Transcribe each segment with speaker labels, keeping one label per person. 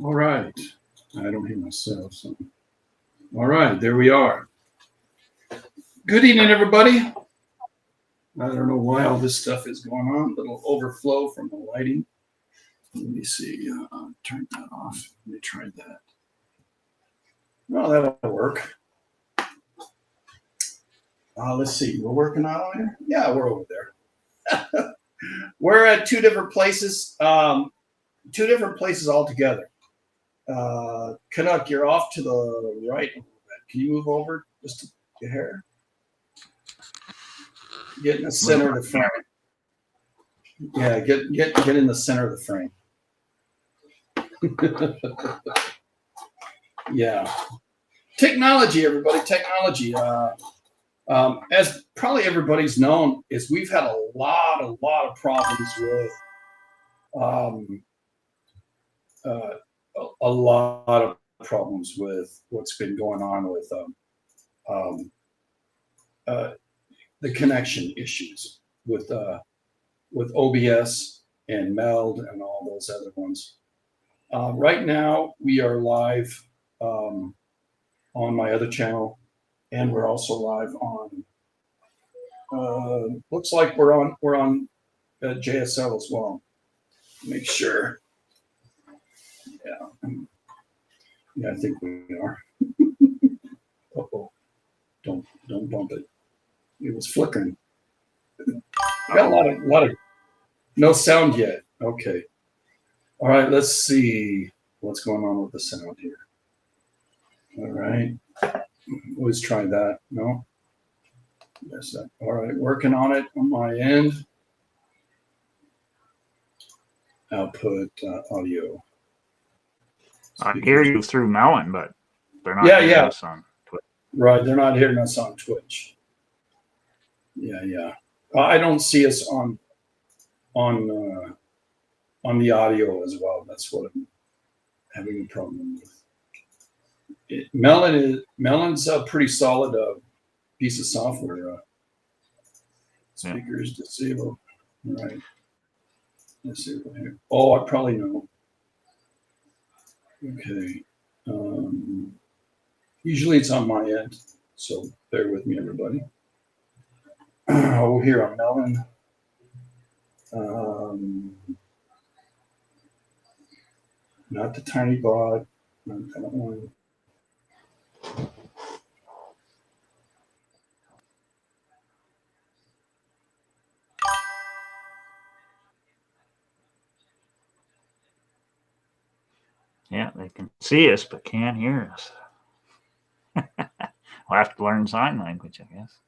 Speaker 1: All right. I don't hear myself. So. All right, there we are. Good evening, everybody. I don't know why all this stuff is going on. A little overflow from the lighting. Let me see. Turn that off. Let me try that. Well, that'll work. Let's see. We're working on it. Yeah, we're over there. We're at two different places. Two different places altogether. Canuck, you're off to the right a little bit. Can you move over just a hair? Get in the center of the frame. Yeah, get in the center of the frame. Yeah. Technology, everybody. Technology. As probably everybody's known, is we've had a lot of problems with a lot of problems with what's been going on with the connection issues with OBS and Meld and all those other ones. Right now, we are live on my other channel, and we're also live on. Looks like we're on JSL as well. Make sure. Yeah, I think we are. Uh-oh. Don't bump it. It was flickering. Got a lot of no sound yet. Okay. All right, let's see what's going on with the sound here. All right. Always try that. No? Yes. All right, working on it on my end. Output audio.
Speaker 2: I hear you through Melon, but they're not hearing us on Twitch.
Speaker 1: Right, they're not hearing us on Twitch. Yeah. I don't see us on the audio as well. That's what I'm having a problem with. Melon's a pretty solid piece of software. Speakers disabled. Right. Let's see here. Oh, I probably know. Okay. Usually it's on my end, so bear with me, everybody. Oh, here on Melon. Not the tiny bot. Not that one.
Speaker 2: Yeah, they can see us, but can't hear us. We'll have to learn sign language, I guess.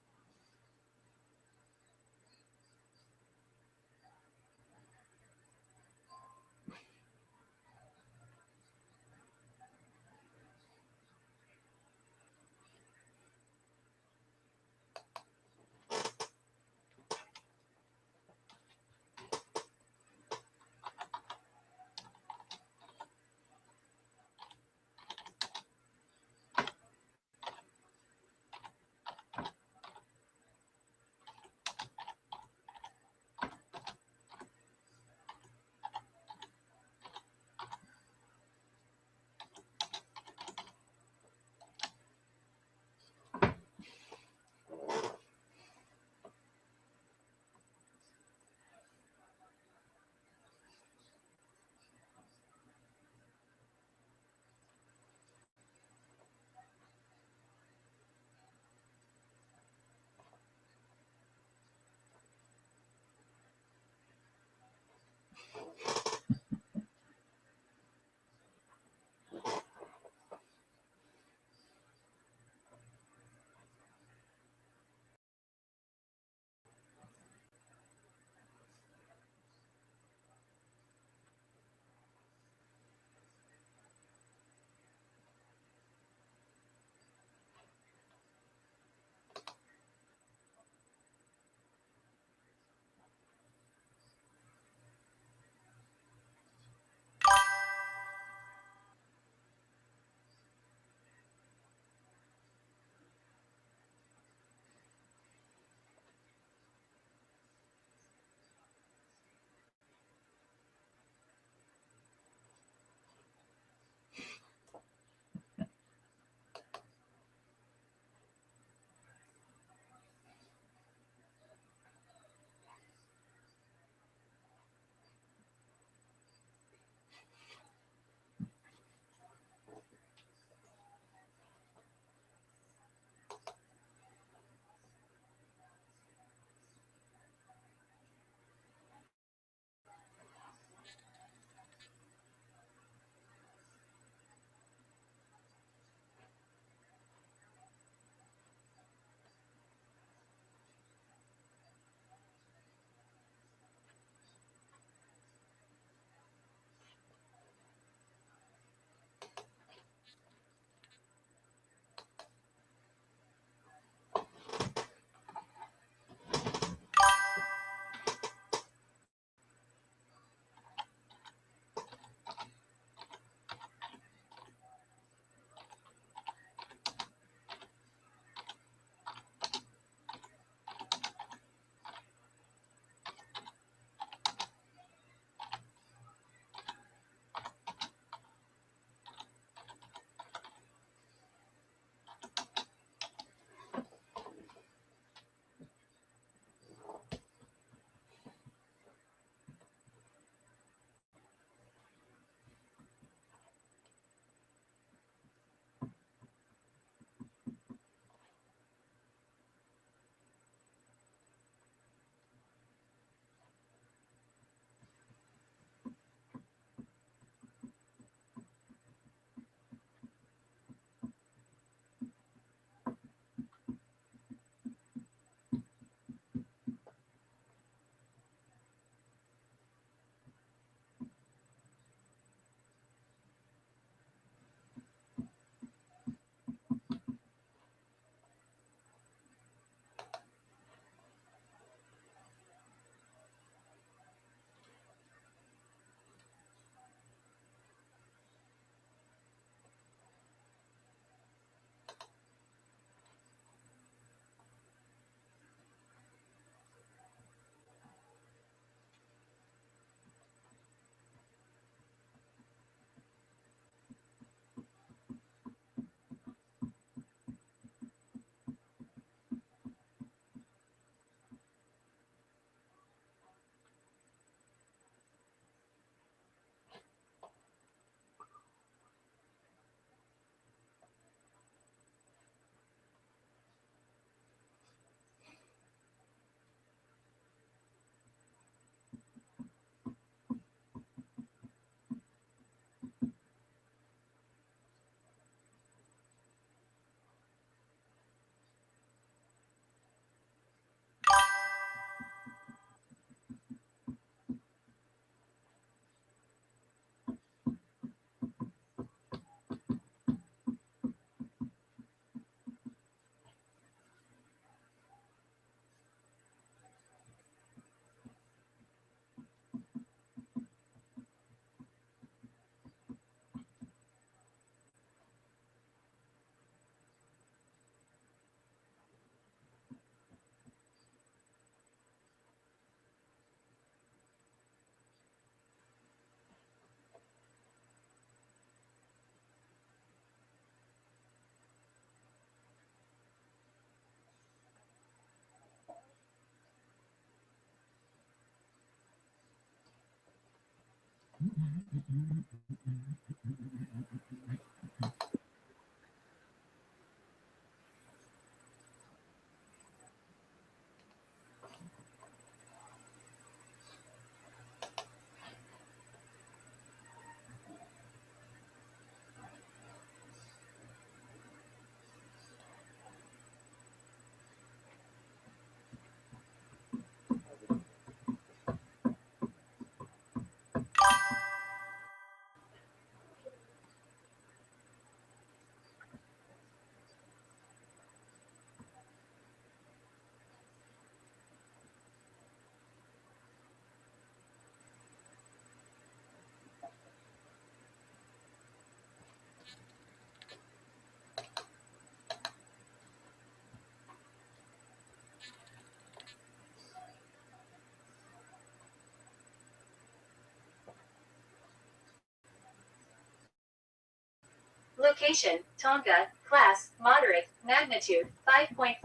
Speaker 3: Location, Tonga, class, moderate, magnitude, 5.4,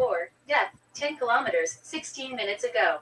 Speaker 3: depth, 10 kilometers, 16 minutes ago.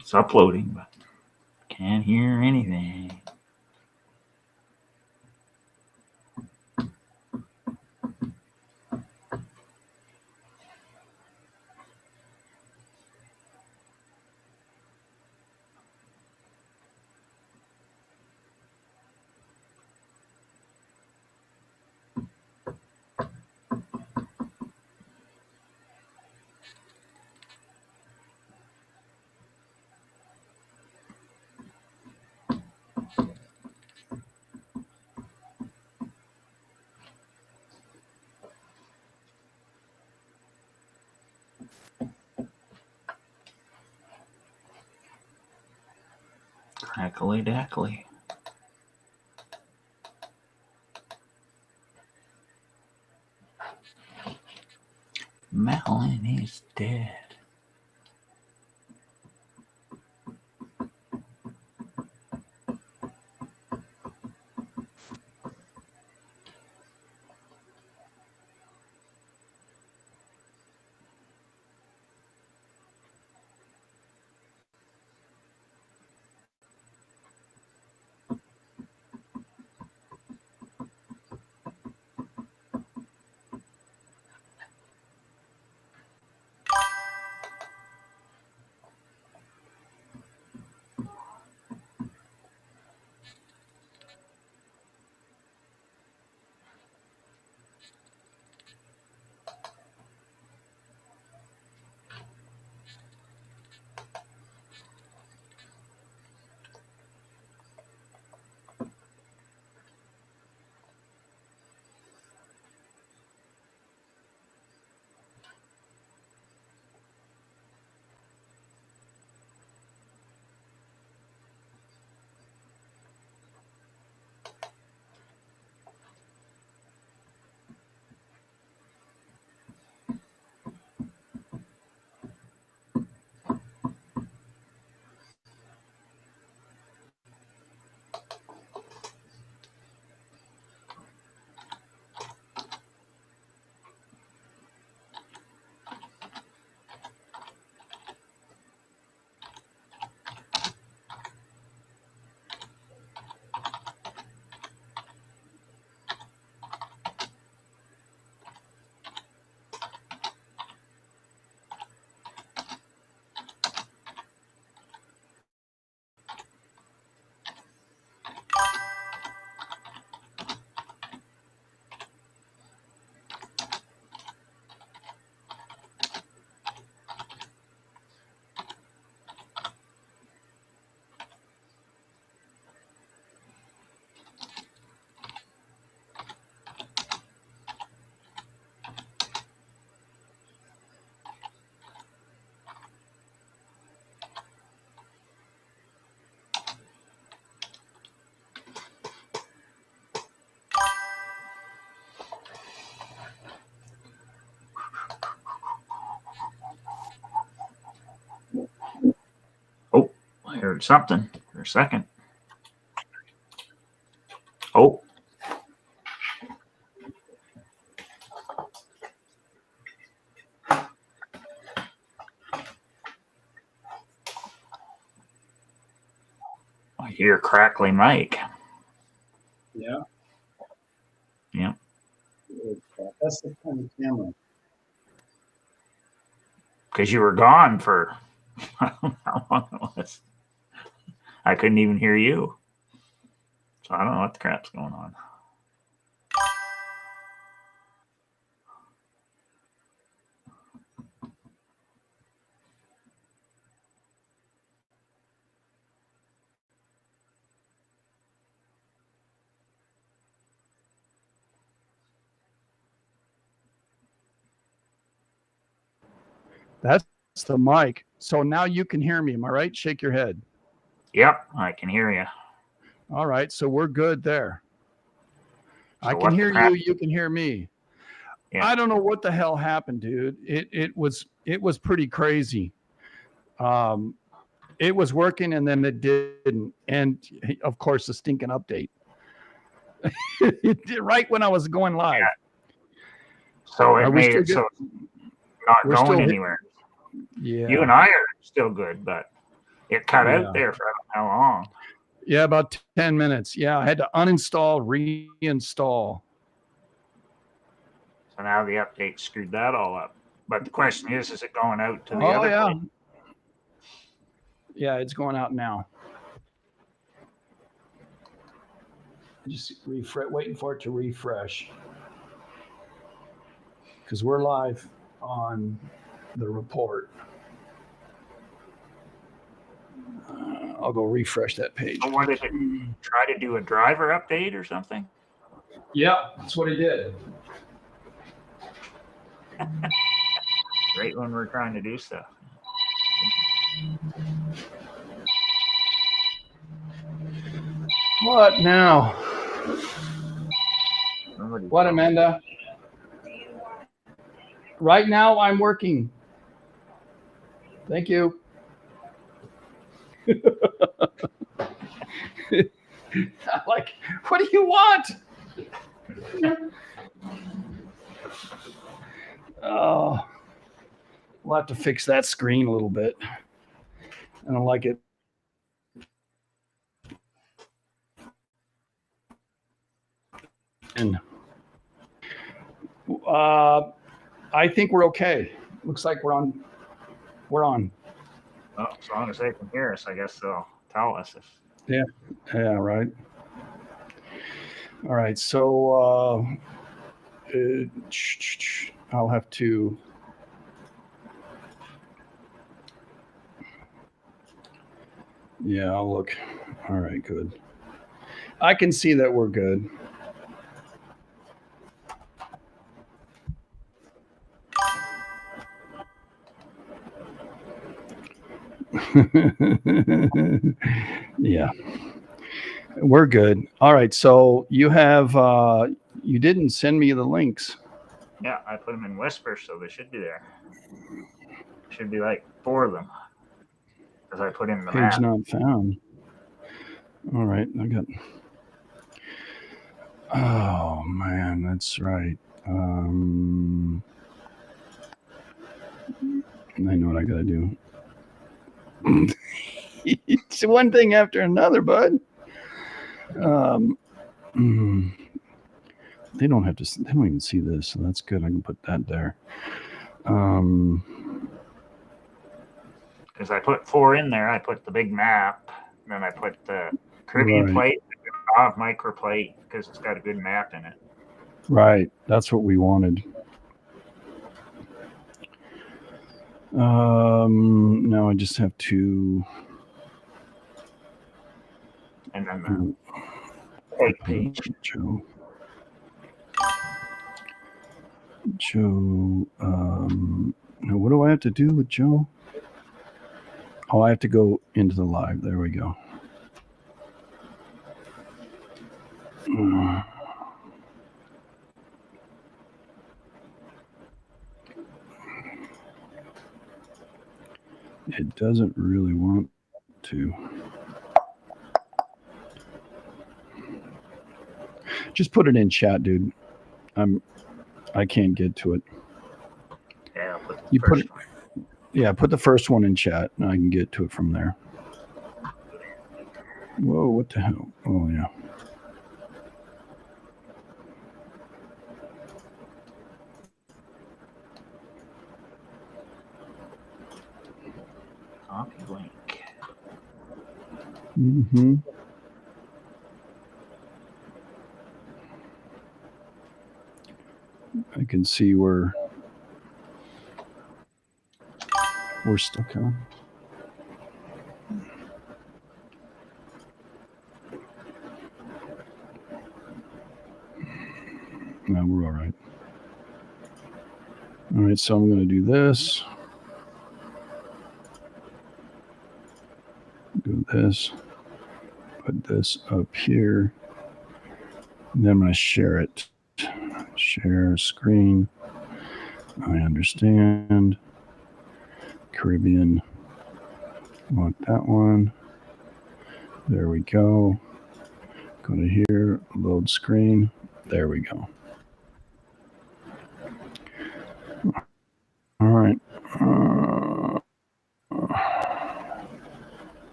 Speaker 2: It's uploading, but can't hear anything. Crackly dackly. Malin is dead. Heard something for a second. Oh. I hear crackly mic.
Speaker 1: Yeah.
Speaker 2: Yeah.
Speaker 1: That's the kind of camera.
Speaker 2: Because you were gone for I don't know how long it was. I couldn't even hear you. So I don't know what the crap's going on.
Speaker 4: That's the mic. So now you can hear me. Am I right? Shake your head.
Speaker 2: Yep, I can hear you.
Speaker 4: All right. So we're good there.
Speaker 2: So
Speaker 4: I
Speaker 2: what
Speaker 4: can
Speaker 2: the
Speaker 4: hear
Speaker 2: crap-
Speaker 4: you. You can hear me.
Speaker 2: Yeah.
Speaker 4: I don't know what the hell happened, dude. It was pretty crazy. It was working and then it didn't. And of course, the stinking update. It did right when I was going live.
Speaker 2: So it
Speaker 4: Are we
Speaker 2: made
Speaker 4: still
Speaker 2: it so
Speaker 4: good?
Speaker 2: it's not
Speaker 4: We're still
Speaker 2: going
Speaker 4: hit-
Speaker 2: anywhere.
Speaker 4: Yeah.
Speaker 2: You and I are still good, but it cut
Speaker 4: Yeah.
Speaker 2: out there for I don't know how long.
Speaker 4: Yeah, about 10 minutes. Yeah, I had to uninstall, reinstall.
Speaker 2: So now the update screwed that all up. But the question is it going out to the
Speaker 4: Oh,
Speaker 2: other
Speaker 4: yeah.
Speaker 2: place?
Speaker 4: Yeah, it's going out now. Just waiting for it to refresh. Because we're live on the report. I'll go refresh that page.
Speaker 2: So what did it try to do, a driver update or something?
Speaker 4: Yeah, that's what it did.
Speaker 2: Right when we're trying to do stuff.
Speaker 4: What now?
Speaker 2: Somebody-
Speaker 4: What, Amanda? Right now, I'm working. Thank you. Like, what do you want? Oh, we'll have to fix that screen a little bit. I don't like it. And I think we're okay. Looks like we're on. We're on.
Speaker 2: Well, as long as they can hear us, I guess they'll tell us if
Speaker 4: Yeah, right. All right, so I'll have to. Yeah, I'll look. All right, good. I can see that we're good. Yeah, we're good. All right, so you have you didn't send me the links.
Speaker 2: yeah, I put them in Whisper, so they should be there. Should be like 4 of them. Because I put in the
Speaker 4: Page
Speaker 2: map.
Speaker 4: not found. All right, I got. Oh man, that's right. I know what I gotta do. It's one thing after another, bud. They don't have to. They don't even see this, so that's good. I can put that there.
Speaker 2: Because I put 4 in there. I put the big map. Then I put the Caribbean
Speaker 4: Right.
Speaker 2: plate, off microplate, because it's got a good map in it.
Speaker 4: Right, that's what we wanted. Now I just have to.
Speaker 2: And then the plate page.
Speaker 4: Joe. Now what do I have to do with Joe? Oh, I have to go into the live. There we go. It doesn't really want to. Just put it in chat, dude. I can't get to it.
Speaker 2: Yeah, I'll put the
Speaker 4: You put
Speaker 2: first
Speaker 4: it-
Speaker 2: one.
Speaker 4: Yeah, put the first one in chat, and I can get to it from there. Whoa, what the hell? Oh yeah.
Speaker 2: Copy link.
Speaker 4: Mm-hmm. I can see where we're stuck on. No, we're all right. All right, so I'm going to do this. Do this. Put this up here. And then I'm going to share it. Share screen. I understand. Caribbean. Want that one. There we go. Go to here. Load screen. There we go. All right.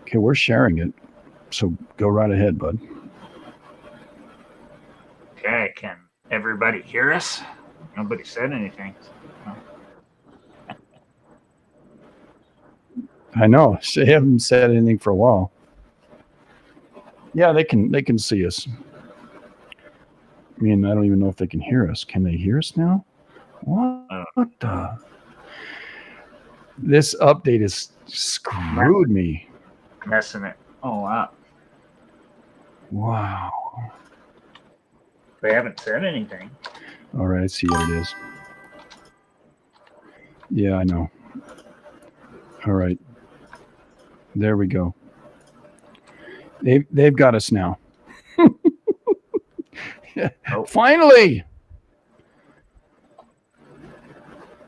Speaker 4: Okay, we're sharing it. So go right ahead, bud.
Speaker 2: Okay, can everybody hear us? Nobody said anything.
Speaker 4: I know. They haven't said anything for a while. Yeah, they can see us. I mean, I don't even know if they can hear us. Can they hear us now? What the? This update has screwed me.
Speaker 2: Messing it all up.
Speaker 4: Wow.
Speaker 2: They haven't said anything.
Speaker 4: All right, I see what it is. Yeah, I know. All right. There we go. They've got us now.
Speaker 2: Oh.
Speaker 4: Finally.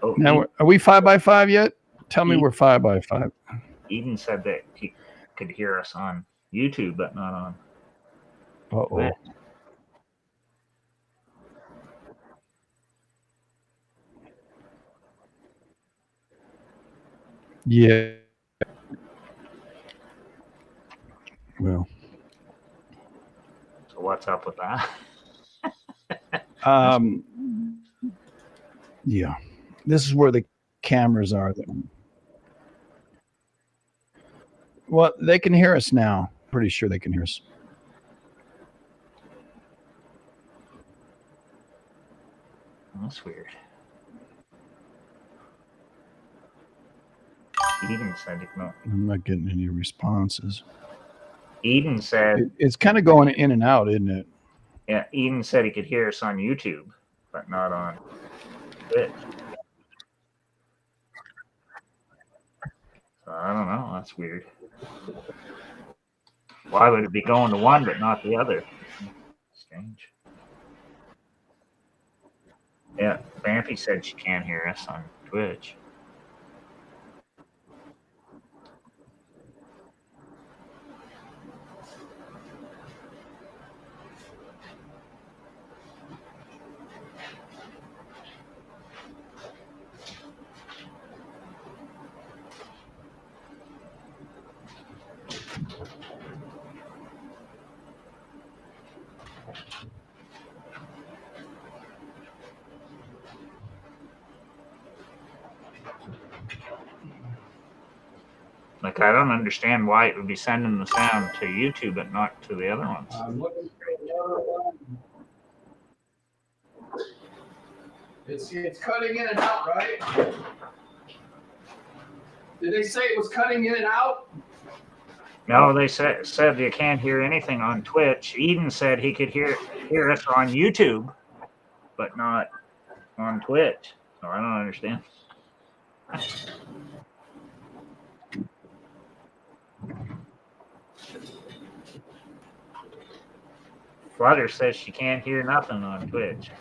Speaker 2: Oh,
Speaker 4: Now, are we 5x5 yet? Tell me we're 5x5.
Speaker 2: Eden said that he could hear us on YouTube, but not on.
Speaker 4: Uh-oh. Yeah. Well,
Speaker 2: So what's up with that?
Speaker 4: yeah. This is where the cameras are. Well, they can hear us now. Pretty sure they can hear us.
Speaker 2: That's weird. Eden said no.
Speaker 4: I'm not getting any responses.
Speaker 2: Eden said
Speaker 4: It's kind of going in and out, isn't it?
Speaker 2: yeah, Eden said he could hear us on YouTube, but not on Twitch. So I don't know. That's weird. Why would it be going to one but not the other? Strange. Yeah, Vampy said she can't hear us on Twitch. Like, I don't understand why it would be sending the sound to YouTube but not to the other ones.
Speaker 1: I'm looking for the other one. It's cutting in and out, right? Did they say it was cutting in and out?
Speaker 2: No, they said you can't hear anything on Twitch. Eden said he could hear us on YouTube, but not on Twitch. So I don't understand. Flutter says she can't hear nothing on Twitch.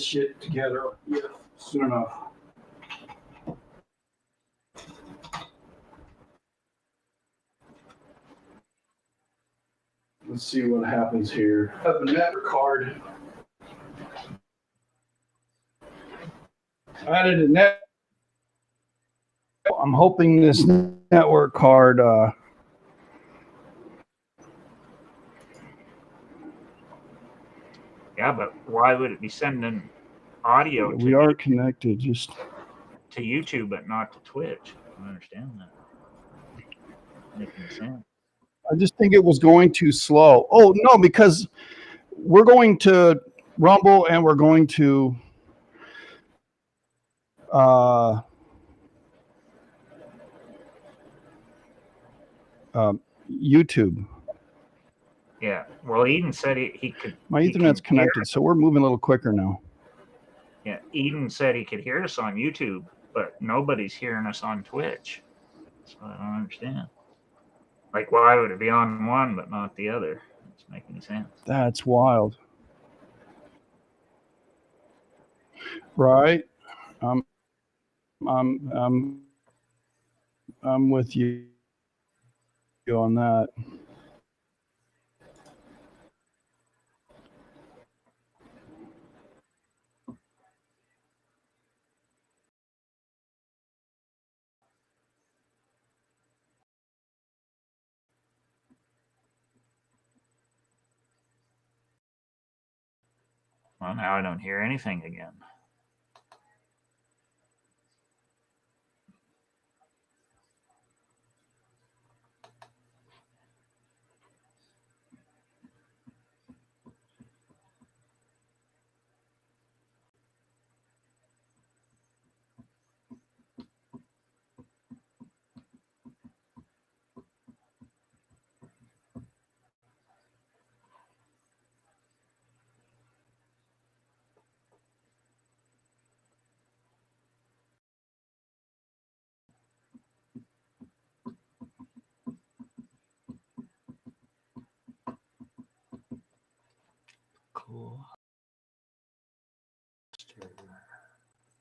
Speaker 4: shit together soon enough. Let's see what happens here. I have a net card. I added a net. I'm hoping this network card.
Speaker 2: Yeah, but why would it be sending audio
Speaker 4: We are connected. Just
Speaker 2: to YouTube but not to Twitch? I don't understand that. Making sense.
Speaker 4: I just think it was going too slow. Oh no, because we're going to Rumble and we're going to YouTube.
Speaker 2: Yeah. Well, Eden said he could.
Speaker 4: My
Speaker 2: he
Speaker 4: Ethernet's
Speaker 2: can hear-
Speaker 4: connected, so we're moving a little quicker now.
Speaker 2: Yeah. Eden said he could hear us on YouTube, but nobody's hearing us on Twitch. So I don't understand. Like, why would it be on one but not the other? It doesn't make any sense.
Speaker 4: That's wild. Right? I'm with you on that.
Speaker 2: Well, now I don't hear anything again.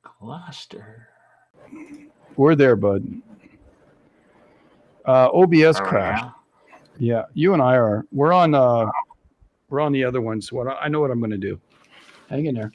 Speaker 2: Cluster.
Speaker 4: We're there, bud. OBS
Speaker 2: Are we
Speaker 4: crashed.
Speaker 2: now?
Speaker 4: Yeah, you and I are. We're on the other one, so I know what I'm going to do. Hang in there.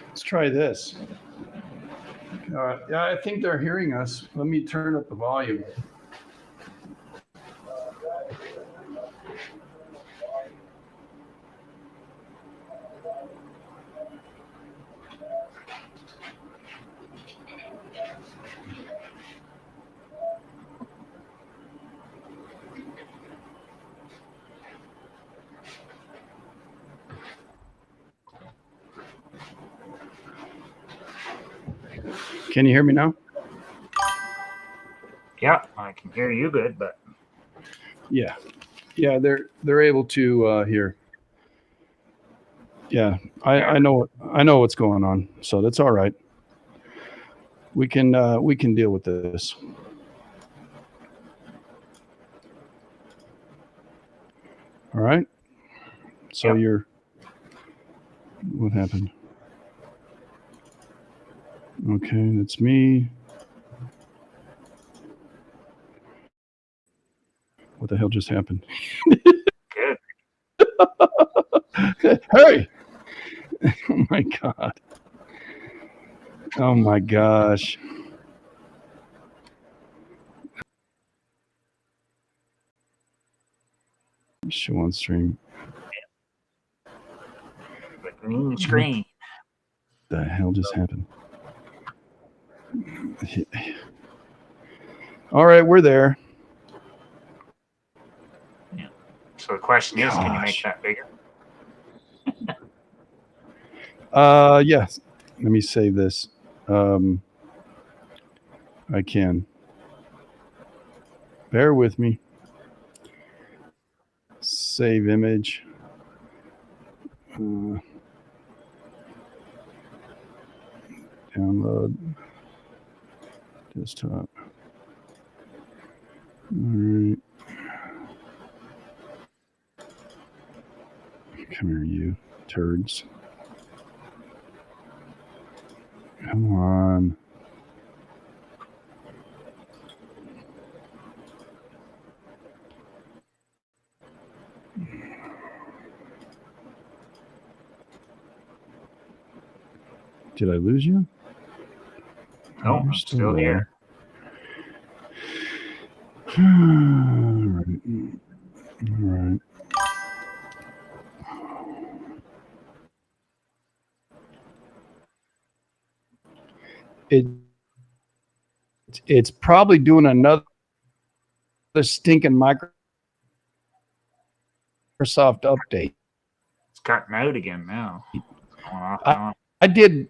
Speaker 4: Let's try this. Yeah, I think they're hearing us. Let me turn up the volume. Can you hear me now?
Speaker 2: Yeah, I can hear you good, but
Speaker 4: Yeah, they're able to hear. Yeah, I know what's going on, so that's all right. We can deal with this. All right. So
Speaker 2: Yep.
Speaker 4: what happened? Okay, that's me. What the hell just happened?
Speaker 2: good.
Speaker 4: Hey! Oh my God. Oh my gosh. Show on stream.
Speaker 2: But green screen.
Speaker 4: The hell just happened? All right, we're there.
Speaker 2: So the question is, can you make
Speaker 4: Gosh.
Speaker 2: that bigger?
Speaker 4: Yes. Let me save this. I can. Bear with me. Save image. Download. Desktop. All right. Come here, you turds. Come on. Did I lose you?
Speaker 2: No,
Speaker 4: You're
Speaker 2: I'm still here.
Speaker 4: All right. All right. It's probably doing another stinking Microsoft update.
Speaker 2: It's cutting out again now. It's going off and on.
Speaker 4: I did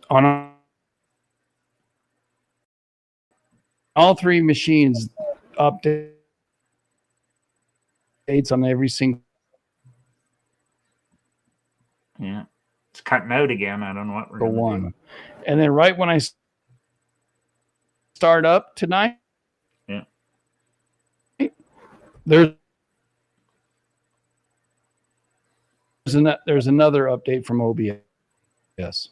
Speaker 4: on all three machines updates on every single
Speaker 2: Yeah. It's cutting out again. I don't know what we're going to
Speaker 4: one.
Speaker 2: do.
Speaker 4: And then right when I start up tonight,
Speaker 2: Yeah.
Speaker 4: there's another update from OBS.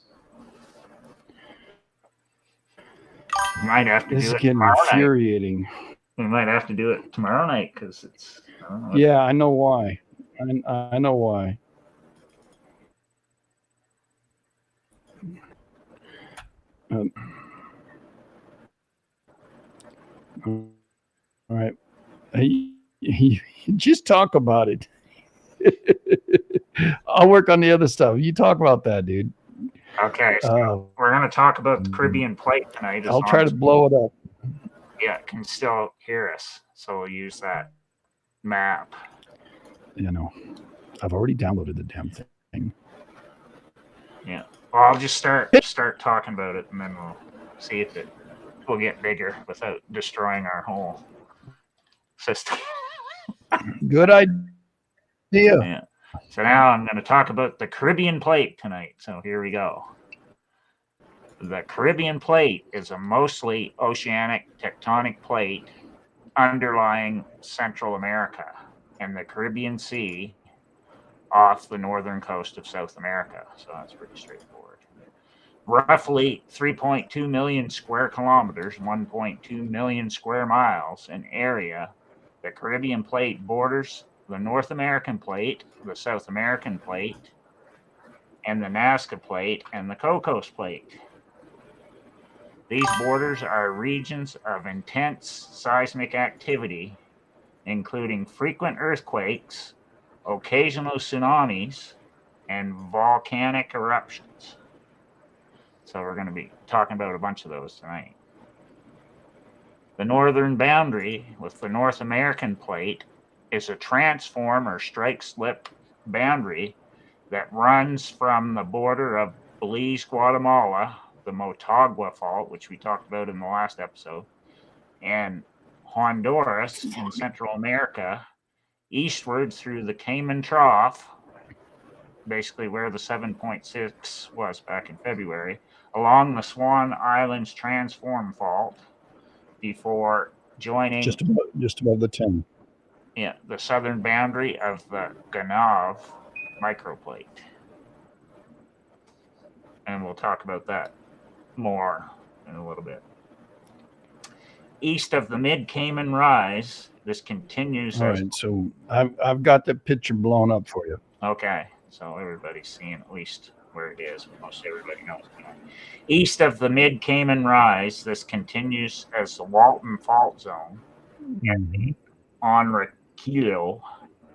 Speaker 2: We might have to
Speaker 4: This
Speaker 2: do
Speaker 4: is
Speaker 2: it
Speaker 4: getting
Speaker 2: tomorrow night.
Speaker 4: infuriating.
Speaker 2: We might have to do it tomorrow night because it's. I don't know.
Speaker 4: Yeah, I know why. I know why. All right. Hey, just talk about it. I'll work on the other stuff. You talk about that, dude.
Speaker 2: Okay, so we're going to talk about the Caribbean Plate tonight.
Speaker 4: I'll try to blow it up.
Speaker 2: Yeah, it can still hear us, so we'll use that map.
Speaker 4: You know, I've already downloaded the damn thing.
Speaker 2: Yeah. Well, I'll just start talking about it, and then we'll see if it will get bigger without destroying our whole system.
Speaker 4: Good idea.
Speaker 2: Yeah. So now I'm going to talk about the Caribbean Plate tonight. So here we go. The Caribbean Plate is a mostly oceanic tectonic plate underlying Central America and the Caribbean Sea off the northern coast of South America. So that's pretty straightforward. Roughly 3.2 million square kilometers, 1.2 million square miles in area, the Caribbean Plate borders the North American Plate, the South American Plate, and the Nazca Plate and the Cocos Plate. These borders are regions of intense seismic activity, including frequent earthquakes, occasional tsunamis, and volcanic eruptions. So we're going to be talking about a bunch of those tonight. The northern boundary with the North American Plate is a transform or strike slip boundary that runs from the border of Belize, Guatemala, the Motagua Fault, which we talked about in the last episode, and Honduras in Central America, eastward through the Cayman Trough, basically where the 7.6 was back in February, along the Swan Islands Transform Fault, before joining
Speaker 4: just above the 10.
Speaker 2: Yeah, the southern boundary of the Gonave microplate. And we'll talk about that more in a little bit. East of the Mid-Cayman Rise, this continues.
Speaker 4: All right, so I've got the picture blown up for you.
Speaker 2: Okay, so everybody's seeing at least where it is. Most everybody knows. East of the Mid-Cayman Rise, this continues as the Walton Fault Zone.
Speaker 4: Mm-hmm.
Speaker 2: Enriquillo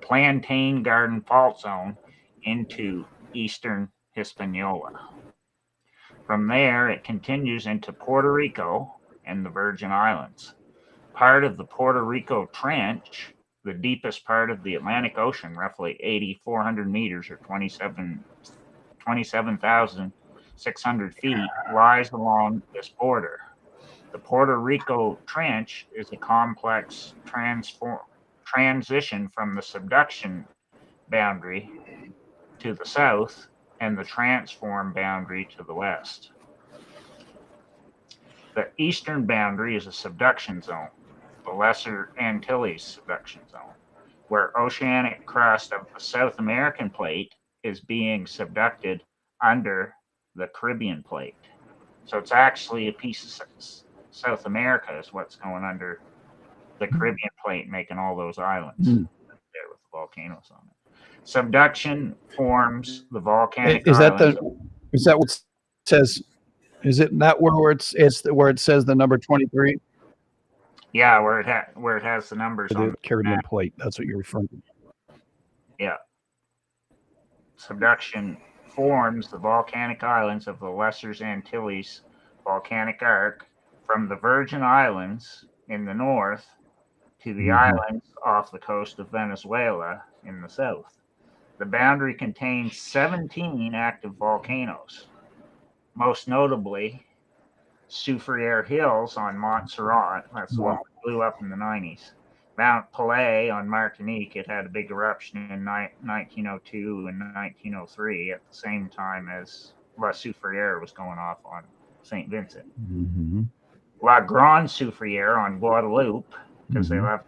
Speaker 2: Plantain Garden Fault Zone into eastern Hispaniola. From there, it continues into Puerto Rico and the Virgin Islands. Part of the Puerto Rico Trench, the deepest part of the Atlantic Ocean, roughly 8,400 meters or 27,600 feet, lies along this border. The Puerto Rico Trench is a complex transition from the subduction boundary to the south and the transform boundary to the west. The eastern boundary is a subduction zone, the Lesser Antilles subduction zone, where oceanic crust of the South American plate is being subducted under the Caribbean plate. So it's actually a piece of South America is what's going under the Caribbean plate, making all those islands there with the volcanoes on it. Subduction forms the volcanic
Speaker 4: Is that
Speaker 2: islands.
Speaker 4: is that what it says? Is it not where it's where it says the number 23?
Speaker 2: Yeah, where it has the numbers on
Speaker 4: The Caribbean plate. That's what you're referring to.
Speaker 2: Yeah. Subduction forms the volcanic islands of the Lesser Antilles volcanic arc from the Virgin Islands in the north to the islands off the coast of Venezuela in the south. The boundary contains 17 active volcanoes, most notably Soufriere Hills on Montserrat. That's the one that blew up in the 90s. Mount Pelée on Martinique, it had a big eruption in 1902 and 1903 at the same time as La Soufriere was going off on St. Vincent. La Grande Soufriere on Guadeloupe, because they love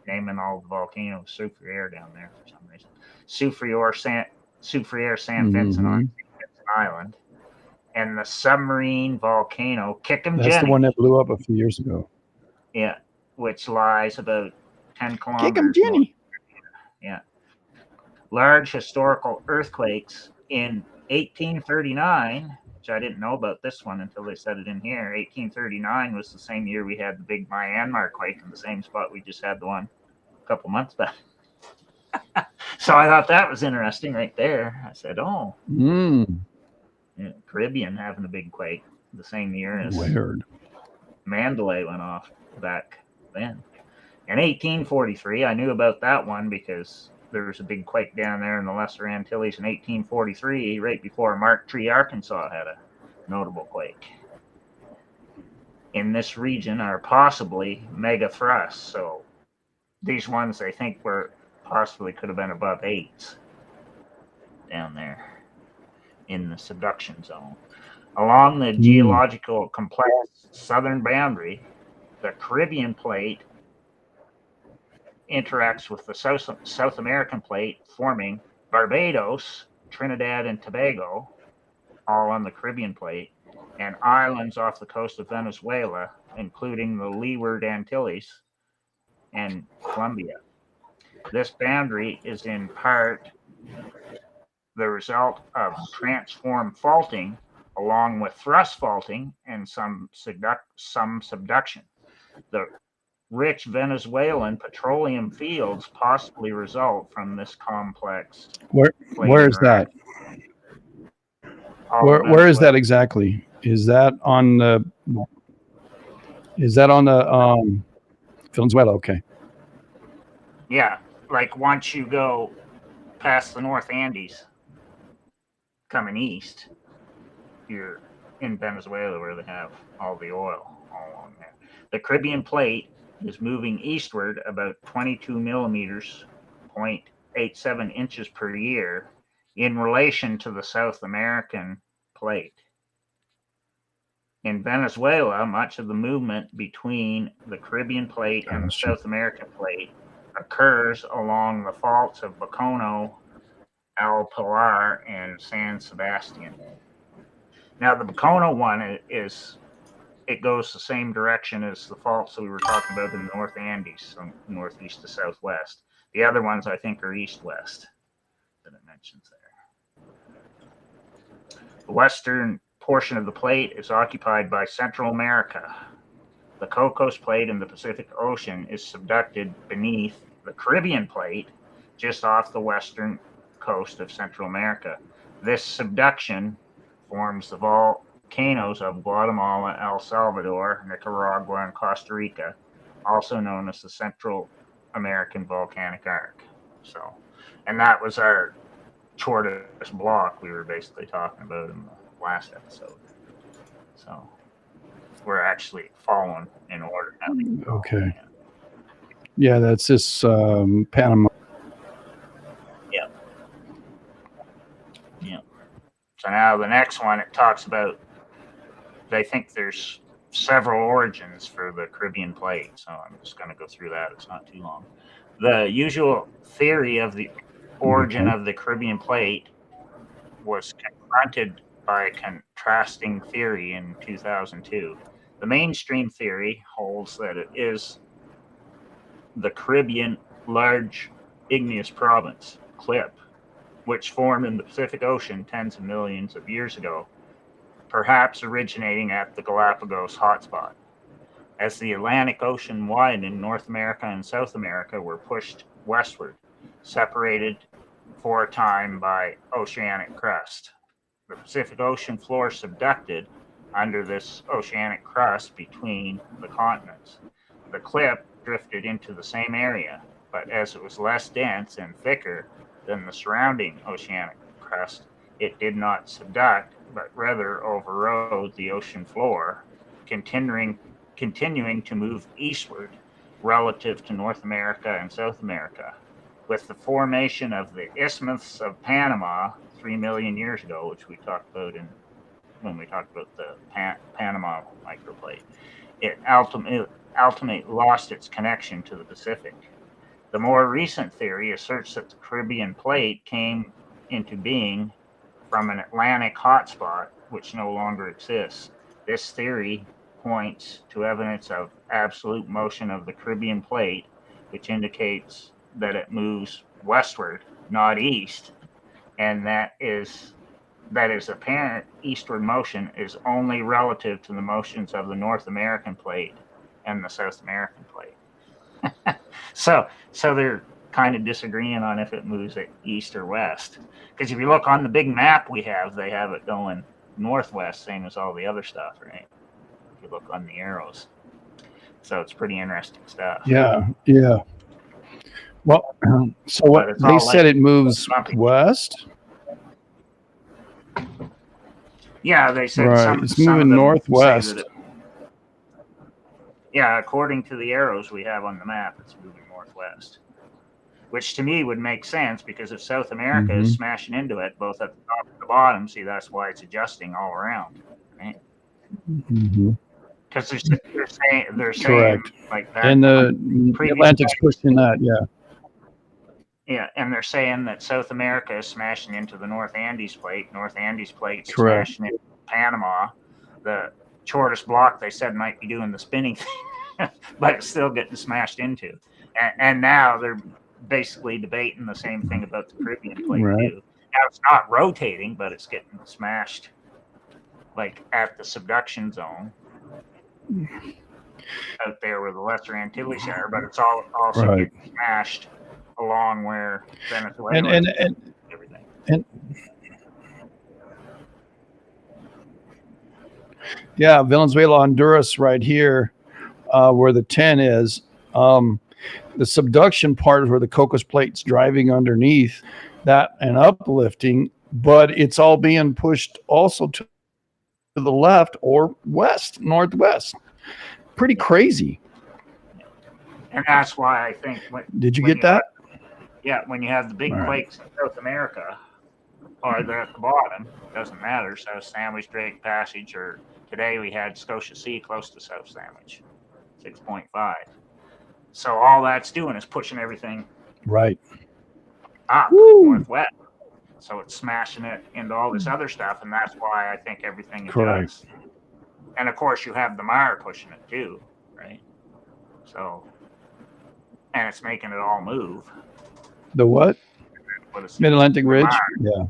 Speaker 2: naming all the volcanoes Soufriere down there for some reason. Soufriere St. Vincent on St. Vincent Island. And the submarine volcano Kikum
Speaker 4: That's
Speaker 2: Jenny.
Speaker 4: the one that blew up a few years ago.
Speaker 2: Yeah, which lies about 10 kilometers.
Speaker 4: Kikum Jenny.
Speaker 2: Yeah. Large historical earthquakes in 1839, which I didn't know about this one until they said it in here. 1839 was the same year we had the big Myanmar quake in the same spot we just had the one a couple months back. So I thought that was interesting right there. I said, oh, yeah, Caribbean having a big quake the same year as
Speaker 4: Weird.
Speaker 2: Mandalay went off back then. In 1843, I knew about that one because there was a big quake down there in the Lesser Antilles in 1843, right before Mark Tree, Arkansas had a notable quake. In this region are possibly mega thrusts, so these ones I think were possibly could have been above 8 down there in the subduction zone. Along the geological complex southern boundary, the Caribbean plate interacts with the South American plate, forming Barbados, Trinidad and Tobago, all on the Caribbean plate, and islands off the coast of Venezuela, including the Leeward Antilles and Colombia. This boundary is in part the result of transform faulting along with thrust faulting and some subduction. The rich Venezuelan petroleum fields possibly result from this complex.
Speaker 4: Where is that? Where is that exactly? Is that on the Venezuela? Okay.
Speaker 2: Yeah, like once you go past the North Andes coming east, you're in Venezuela where they have all the oil all along there. The Caribbean plate is moving eastward about 22 millimeters, 0.87 inches per year in relation to the South American plate. In Venezuela, much of the movement between the Caribbean plate and the South American plate occurs along the faults of Bacono, El Pilar, and San Sebastian. Now, the Bacono one it goes the same direction as the faults that we were talking about in the North Andes, from northeast to southwest. The other ones, I think, are east-west that it mentions there. The western portion of the plate is occupied by Central America. The Cocos plate in the Pacific Ocean is subducted beneath the Caribbean plate just off the western coast of Central America. This subduction forms the volcanoes of Guatemala, El Salvador, Nicaragua, and Costa Rica, also known as the Central American Volcanic Arc. So, and that was our shortest block we were basically talking about in the last episode. So we're actually following in order now.
Speaker 4: Okay. Yeah, that's this Panama.
Speaker 2: So now the next one, it talks about, they think there's several origins for the Caribbean plate. So I'm just going to go through that. It's not too long. The usual theory of the origin of the Caribbean plate was confronted by a contrasting theory in 2002. The mainstream theory holds that it is the Caribbean Large Igneous Province, CLIP, which formed in the Pacific Ocean tens of millions of years ago, perhaps originating at the Galapagos hotspot. As the Atlantic Ocean widened, North America and South America were pushed westward, separated for a time by oceanic crust. The Pacific Ocean floor subducted under this oceanic crust between the continents. The clip drifted into the same area, but as it was less dense and thicker than the surrounding oceanic crust, it did not subduct, but rather overrode the ocean floor, continuing to move eastward relative to North America and South America. With the formation of the Isthmus of Panama 3 million years ago, which we talked about when we talked about the Panama microplate, it ultimately lost its connection to the Pacific. The more recent theory asserts that the Caribbean plate came into being from an Atlantic hotspot, which no longer exists. This theory points to evidence of absolute motion of the Caribbean plate, which indicates that it moves westward, not east, and that is apparent eastward motion is only relative to the motions of the North American plate and the South American plate. So they're kind of disagreeing on if it moves east or west. Because if you look on the big map we have, they have it going northwest, same as all the other stuff, right? If you look on the arrows. So it's pretty interesting stuff.
Speaker 4: Yeah. Well, so what they said it moves west.
Speaker 2: Yeah, they said
Speaker 4: right. It's moving northwest.
Speaker 2: Yeah, according to the arrows we have on the map, it's moving northwest. Which to me would make sense, because if South America is smashing into it, both at the top and the bottom, see, that's why it's adjusting all around, right? Because they're saying like that.
Speaker 4: And the Atlantic's pushing that, yeah.
Speaker 2: Yeah, and they're saying that South America is smashing into the North Andes plate. North Andes plate smashing into Panama. The shortest block, they said, might be doing the spinning thing, but it's still getting smashed into. And now they're basically debating the same thing about the Caribbean plate too. Now it's not rotating, but it's getting smashed like at the subduction zone out there where the Lesser Antilles are, but it's also getting smashed along where Venezuela and everything.
Speaker 4: Yeah, Venezuela, Honduras, right here, where the 10 is. The subduction part is where the Cocos Plate's driving underneath that and uplifting, but it's all being pushed also to the left or west, northwest. Pretty crazy.
Speaker 2: And that's why I think.
Speaker 4: Did you get that?
Speaker 2: When you have the big plates in South America, or they're at the bottom, doesn't matter. South Sandwich, Drake Passage, or today we had Scotia Sea close to South Sandwich, 6.5. So all that's doing is pushing everything up northwest. So it's smashing it into all this other stuff, and that's why I think everything does. And of course, you have the Mire pushing it too, right? So, and it's making it all move.
Speaker 4: The what? Mid-Atlantic Ridge? Yeah,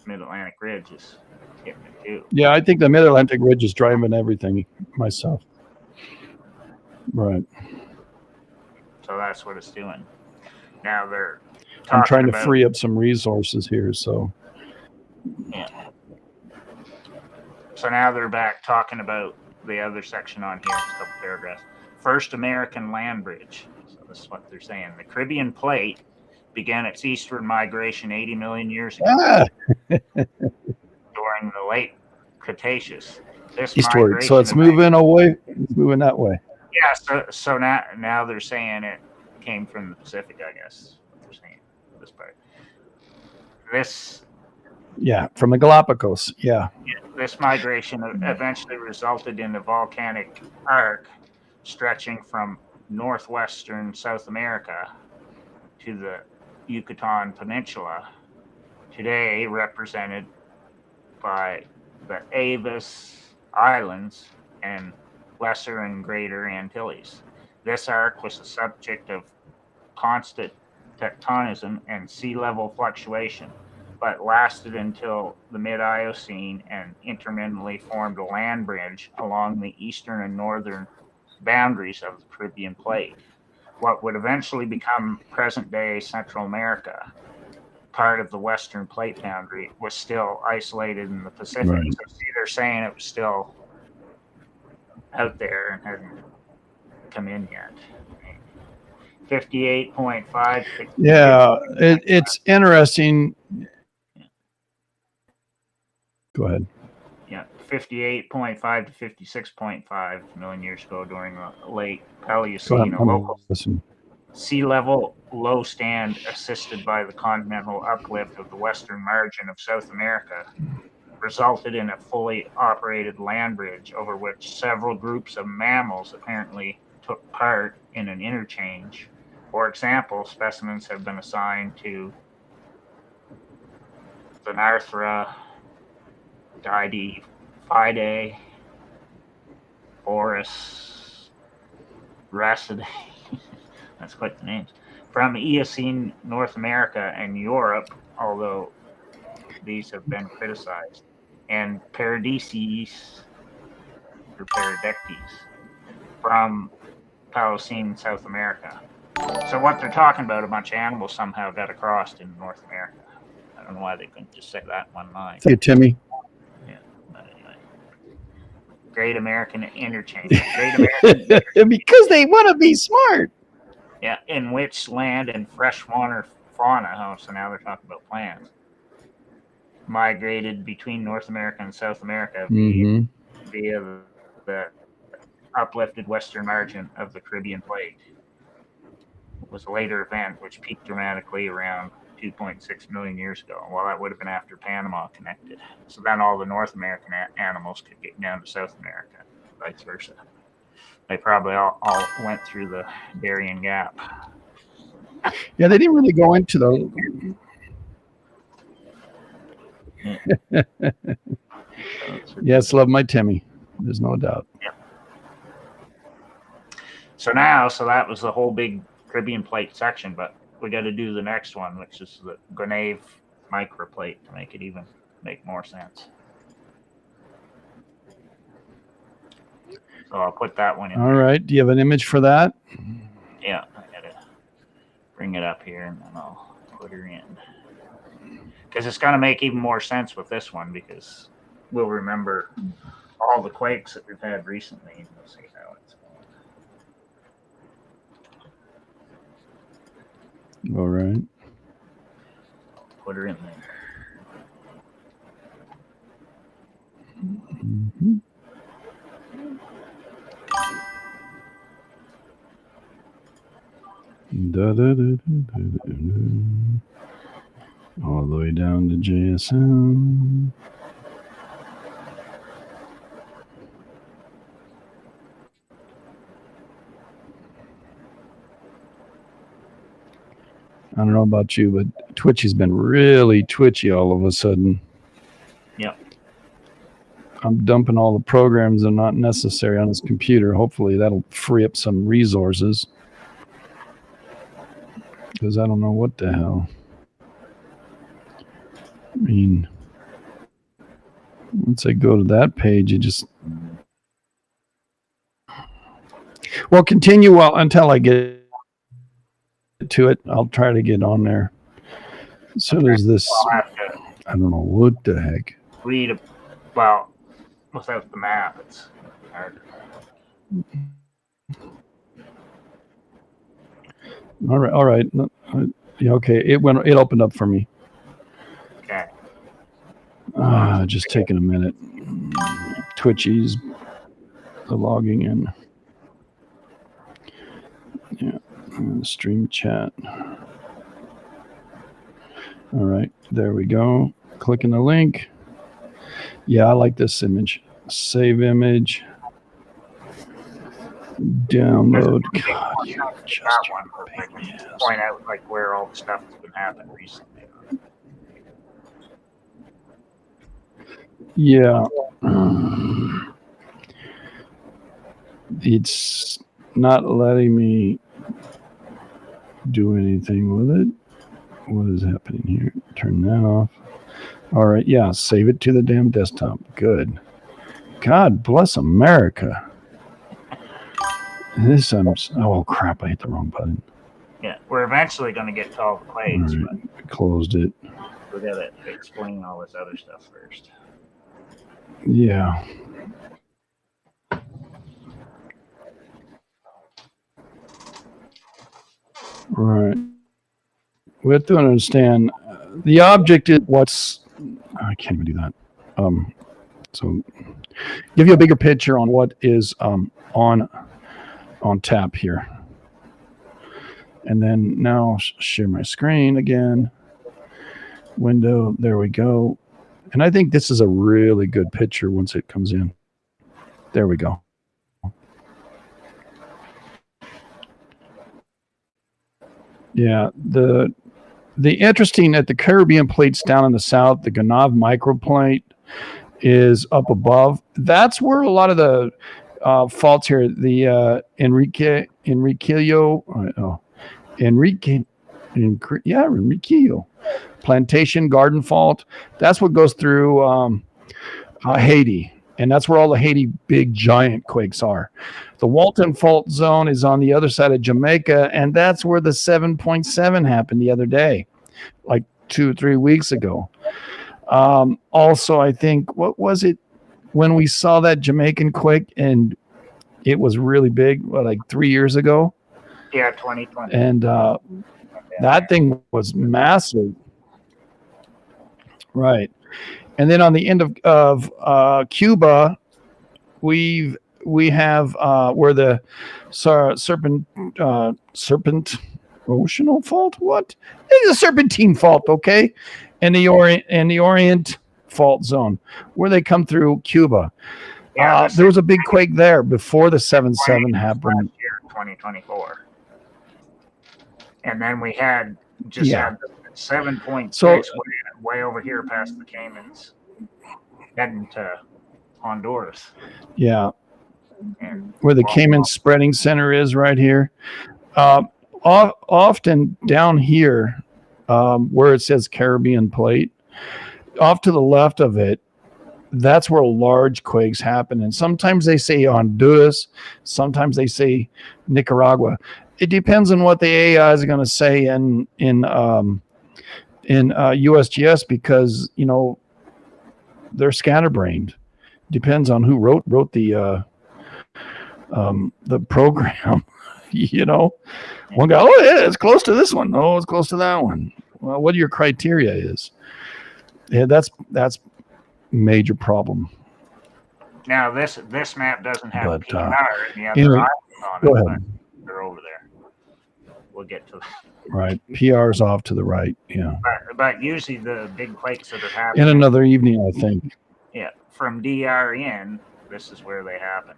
Speaker 2: Mid-Atlantic Ridge is hitting it too.
Speaker 4: Yeah, I think the Mid-Atlantic Ridge is driving everything myself. Right.
Speaker 2: So that's what it's doing. Now they're
Speaker 4: I'm trying to free up some resources here, so.
Speaker 2: Yeah. So now they're back talking about the other section on here. It's a couple paragraphs. First American land bridge. So this is what they're saying. The Caribbean plate began its eastward migration 80 million years ago during the late Cretaceous. This
Speaker 4: Eastward. So
Speaker 2: migration
Speaker 4: it's moving away. It's moving that way.
Speaker 2: Yeah, so now they're saying it came from the Pacific, I guess. What they're saying this part.
Speaker 4: Yeah, from the Galapagos. Yeah.
Speaker 2: This migration eventually resulted in a volcanic arc stretching from northwestern South America to the Yucatan Peninsula, today represented by the Avis Islands and Lesser and Greater Antilles. This arc was the subject of constant tectonism and sea level fluctuation, but lasted until the mid-Eocene and intermittently formed a land bridge along the eastern and northern boundaries of the Caribbean plate. What would eventually become present-day Central America, part of the Western Plate boundary, was still isolated in the Pacific.
Speaker 4: Right.
Speaker 2: So see, they're saying it was still out there and hadn't come in yet. 58.5.
Speaker 4: Yeah, it's interesting. Go ahead.
Speaker 2: Yeah, 58.5 to 56.5 million years ago during the late Paleocene, a local
Speaker 4: Listen.
Speaker 2: sea level low stand assisted by the continental uplift of the western margin of South America resulted in a fully operated land bridge over which several groups of mammals apparently took part in an interchange. For example, specimens have been assigned to Thenarthra, Didiphidae, Boris, Racidae, that's quite the names, from Eocene North America and Europe, although these have been criticized, and Paradises, or Paradectes, from Paleocene South America. So what they're talking about, a bunch of animals somehow got across in North America. I don't know why they couldn't just say that in one line.
Speaker 4: Thank you, Timmy.
Speaker 2: Yeah, but anyway. Great American Interchange. Great American
Speaker 4: Because they want to be smart.
Speaker 2: Yeah, in which land and freshwater fauna, so now they're talking about plants, migrated between North America and South America via the uplifted western margin of the Caribbean plate. It was a later event which peaked dramatically around 2.6 million years ago. Well, that would have been after Panama connected. So then all the North American animals could get down to South America, vice versa. They probably all went through the Darien Gap.
Speaker 4: Yeah, they didn't really go into the. Yes, love my Timmy. There's no doubt.
Speaker 2: Yeah. So that was the whole big Caribbean plate section, but we got to do the next one, which is the Gonave microplate to make it even make more sense. So I'll put that one in.
Speaker 4: All right. Do you have an image for that?
Speaker 2: Yeah, I gotta bring it up here and then I'll put her in. Because it's gonna make even more sense with this one because we'll remember all the quakes that we've had recently and we'll see how it's going.
Speaker 4: All right.
Speaker 2: Put her in there.
Speaker 4: Mm-hmm. All the way down to JSM. I don't know about you, but Twitchy's been really twitchy all of a sudden.
Speaker 2: Yep.
Speaker 4: I'm dumping all the programs that are not necessary on his computer. Hopefully that'll free up some resources. Because I don't know what the hell. I mean, once I go to that page, it just... Well, continue until I get to it. I'll try to get on there. So there's this...
Speaker 2: I'll have to
Speaker 4: I don't know what the heck.
Speaker 2: read, well, without the map, it's hard.
Speaker 4: All right. Yeah, okay. It opened up for me.
Speaker 2: Okay.
Speaker 4: Just taking a minute. Twitchies, the logging in. Yeah, stream chat. All right, there we go. Clicking the link. Yeah, I like this image. Save image. Download. God, you're just
Speaker 2: That one,
Speaker 4: a
Speaker 2: I
Speaker 4: pain in
Speaker 2: can
Speaker 4: the ass.
Speaker 2: point out like where all the stuff has been happening recently.
Speaker 4: Yeah. It's not letting me do anything with it. What is happening here? Turn that off. All right. Yeah. Save it to the damn desktop. Good. God bless America. Oh, crap. I hit the wrong button.
Speaker 2: Yeah, we're eventually going to get to all the
Speaker 4: All
Speaker 2: clades,
Speaker 4: right. Closed it.
Speaker 2: but we got to explain all this other stuff first.
Speaker 4: Yeah. Right. We have to understand the object is what's. I can't even do that. So, give you a bigger picture on what is on tap here, and then now share my screen again. Window. There we go. And I think this is a really good picture once it comes in. There we go. Yeah, the interesting at the Caribbean plates down in the south, the Gonave microplate is up above. That's where a lot of the faults here, the Enriquillo Plantation Garden Fault. That's what goes through Haiti. And that's where all the Haiti big giant quakes are. The Walton Fault Zone is on the other side of Jamaica, and that's where the 7.7 happened the other day, like 2 or 3 weeks ago. Also, I think, what was it when we saw that Jamaican quake, and it was really big, like 3 years ago?
Speaker 2: Yeah, 2020.
Speaker 4: And that thing was massive. Right. And then on the end of Cuba, we have where the serpent oceanal fault. What? It's a serpentine fault, okay? And the Orient fault zone where they come through Cuba.
Speaker 2: Yeah,
Speaker 4: There was a big quake there before the 7.7 happened.
Speaker 2: Last year, 2024. And then we had just had the 7.6
Speaker 4: So-
Speaker 2: way over here past the Caymans, heading to Honduras.
Speaker 4: Yeah.
Speaker 2: And
Speaker 4: Where the Cayman Spreading Center is right here. Often down here, where it says Caribbean Plate, off to the left of it, that's where large quakes happen. And sometimes they say Honduras, sometimes they say Nicaragua. It depends on what the AI is going to say in USGS, because they're scatterbrained. Depends on who wrote the program. One guy, oh yeah, it's close to this one. Oh, it's close to that one. Well, what your criteria is? Yeah, that's major problem.
Speaker 2: now this map doesn't have
Speaker 4: But,
Speaker 2: PNR and the other
Speaker 4: anyway,
Speaker 2: islands on
Speaker 4: go
Speaker 2: it,
Speaker 4: ahead.
Speaker 2: but they're over there. We'll get to that.
Speaker 4: Right, PR's off to the right. Yeah,
Speaker 2: But usually the big quakes that are happening,
Speaker 4: in another evening, I think.
Speaker 2: yeah, from DR in, this is where they happen.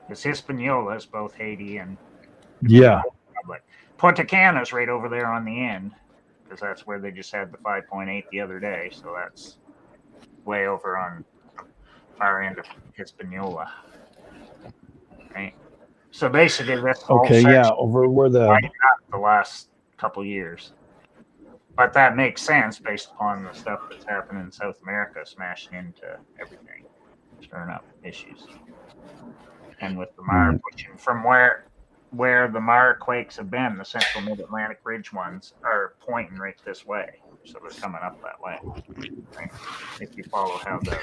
Speaker 2: It's Hispaniola is both Haiti and
Speaker 4: Yeah,
Speaker 2: Republic. Punta Cana's right over there on the end, because that's where they just had the 5.8 the other day. So that's way over on far end of Hispaniola. Right. So basically, that's the whole
Speaker 4: okay,
Speaker 2: section
Speaker 4: yeah, over where the
Speaker 2: lighting up the last couple years. But that makes sense based upon the stuff that's happening in South America, smashing into everything, stirring up issues. And with the Mara pushing from where the Mara quakes have been, the central mid-Atlantic ridge ones are pointing right this way. So they're coming up that way. Right? If you follow how the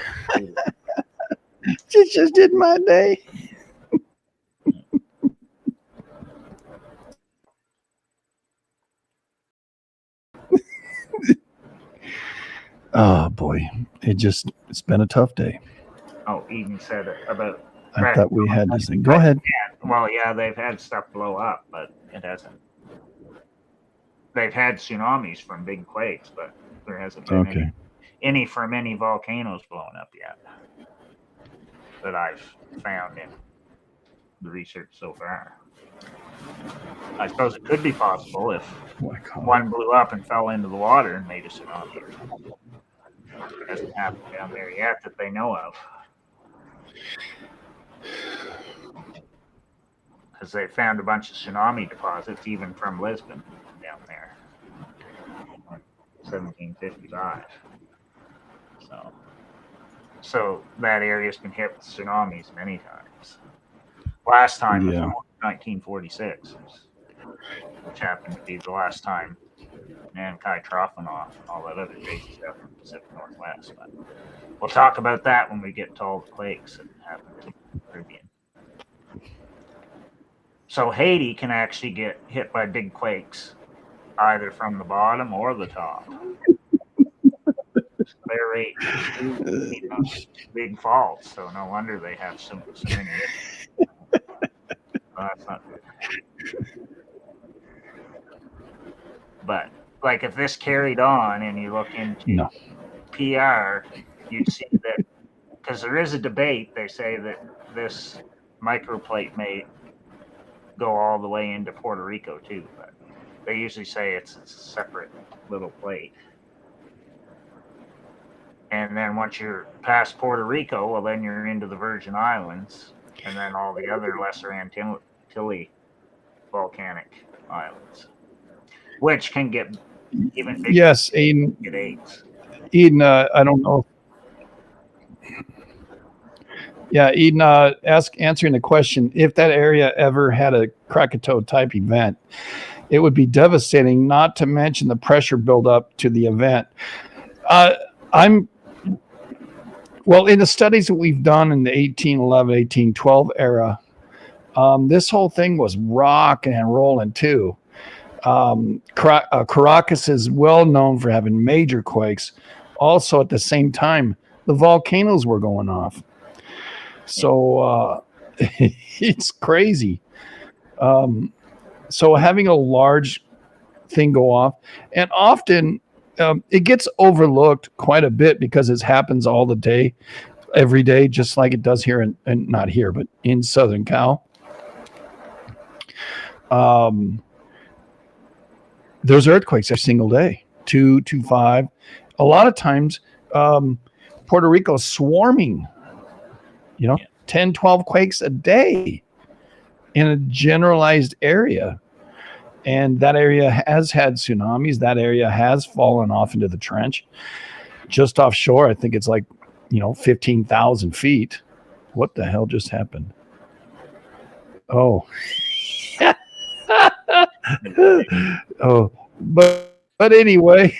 Speaker 4: just did my day. Oh boy, it's been a tough day.
Speaker 2: Oh, Eden said it about.
Speaker 4: I thought we had this thing. Go ahead.
Speaker 2: Well, yeah, they've had stuff blow up, but it hasn't. They've had tsunamis from big quakes, but there hasn't been any from any volcanoes blowing up yet that I've found in the research so far. I suppose it could be possible if one blew up and fell into the water and made a tsunami. It hasn't happened down there yet that they know of. Because they found a bunch of tsunami deposits, even from Lisbon down there, 1755. So that area's been hit with tsunamis many times. Last time was 1946, which happened to be the last time Nankai Trophanov and all that other crazy stuff in the Pacific Northwest. But we'll talk about that when we get to all the quakes that happened in the Caribbean. So Haiti can actually get hit by big quakes, either from the bottom or the top. Their rate is big faults, so no wonder they have so many. Well, that's not good. But like if this carried on and you look into PR, you'd see that because there is a debate. They say that this microplate may go all the way into Puerto Rico too, but they usually say it's a separate little plate. And then once you're past Puerto Rico, well, then you're into the Virgin Islands, and then all the other lesser Antilles volcanic islands, which can get even bigger.
Speaker 4: Yes, Eden.
Speaker 2: Get AIDS.
Speaker 4: Eden, I don't know. Yeah, Eden, answering the question, if that area ever had a Krakatoa type event, it would be devastating, not to mention the pressure buildup to the event. Well, in the studies that we've done in the 1811, 1812 era, this whole thing was rocking and rolling too. Caracas is well known for having major quakes. Also, at the same time, the volcanoes were going off. So it's crazy. So having a large thing go off, and often it gets overlooked quite a bit because it happens all the day, every day, just like it does here and not here, but in Southern Cal. There's earthquakes every single day, 2 to 5. A lot of times, Puerto Rico is swarming, 10, 12 quakes a day in a generalized area. And that area has had tsunamis. That area has fallen off into the trench. Just offshore, I think it's like, 15,000 feet. What the hell just happened? Oh. Oh, but anyway,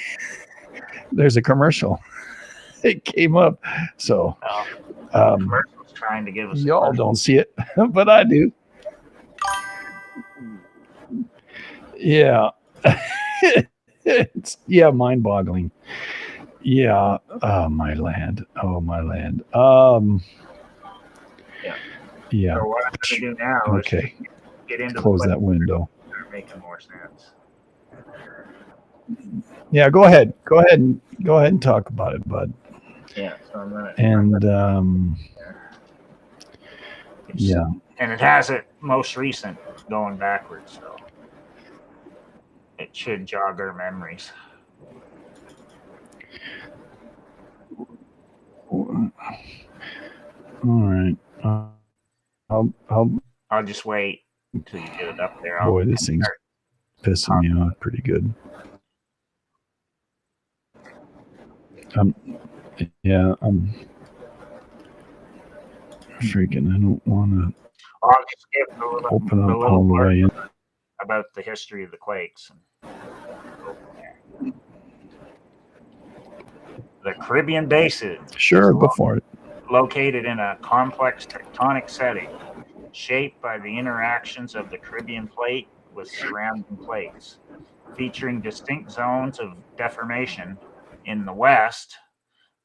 Speaker 4: there's a commercial. It came up. So
Speaker 2: Commercial's trying to give us
Speaker 4: y'all don't see it, but I do. Yeah. It's mind-boggling. Yeah. Oh my land. Yeah.
Speaker 2: So what I'm going to do now
Speaker 4: Okay.
Speaker 2: is get into
Speaker 4: Close that window.
Speaker 2: Making more sense.
Speaker 4: Yeah, go ahead and talk about it, bud.
Speaker 2: Yeah, so I'm gonna,
Speaker 4: yeah,
Speaker 2: and it has it most recent going backwards, so it should jog our memories.
Speaker 4: All right.
Speaker 2: I'll just wait until you get it up there.
Speaker 4: Boy, this thing's pissing me off pretty good. I'm freaking. I don't want to
Speaker 2: I'll just give a
Speaker 4: open up all the way in.
Speaker 2: About the history of the quakes. The Caribbean basin.
Speaker 4: Sure, go for it.
Speaker 2: located in a complex tectonic setting shaped by the interactions of the Caribbean plate with surrounding plates, featuring distinct zones of deformation in the west,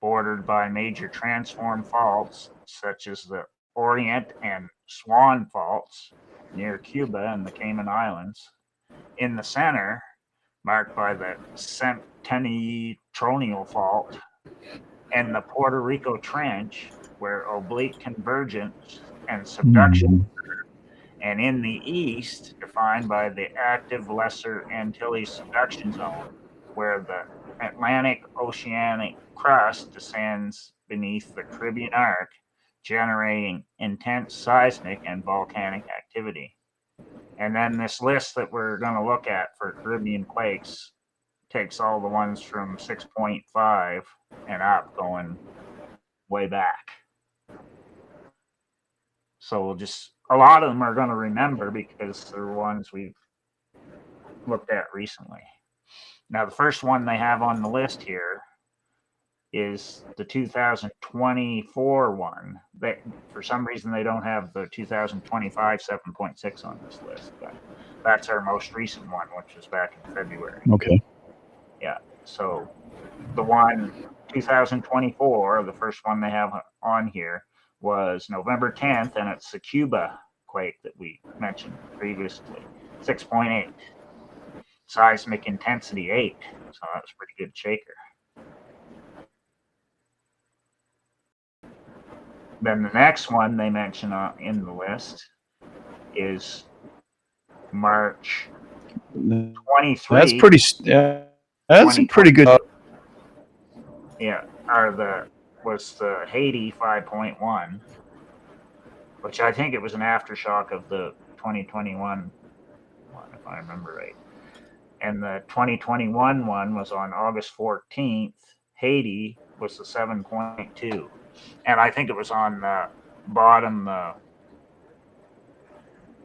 Speaker 2: bordered by major transform faults such as the Orient and Swan faults near Cuba and the Cayman Islands. In the center, marked by the Septentrional fault and the Puerto Rico Trench, where oblique convergence and subduction, and in the east, defined by the active Lesser Antilles subduction zone, where the Atlantic oceanic crust descends beneath the Caribbean arc, generating intense seismic and volcanic activity. And then this list that we're going to look at for Caribbean quakes takes all the ones from 6.5 and up, going way back. So we'll just, a lot of them are going to remember because they're ones we've looked at recently. Now, the first one they have on the list here is the 2024 one. That for some reason they don't have the 2025 7.6 on this list, but that's our most recent one, which was back in February.
Speaker 4: Okay.
Speaker 2: Yeah. So the one 2024, the first one they have on here, was November 10th, and it's the Cuba quake that we mentioned previously, 6.8. Seismic intensity 8. So that was a pretty good shaker. Then the next one they mention in the list is March 23.
Speaker 4: That's pretty. That's a pretty good.
Speaker 2: Yeah, was the Haiti 5.1, which I think it was an aftershock of the 2021 one, if I remember right. And the 2021 one was on August 14th. Haiti was the 7.2. And I think it was on the bottom, the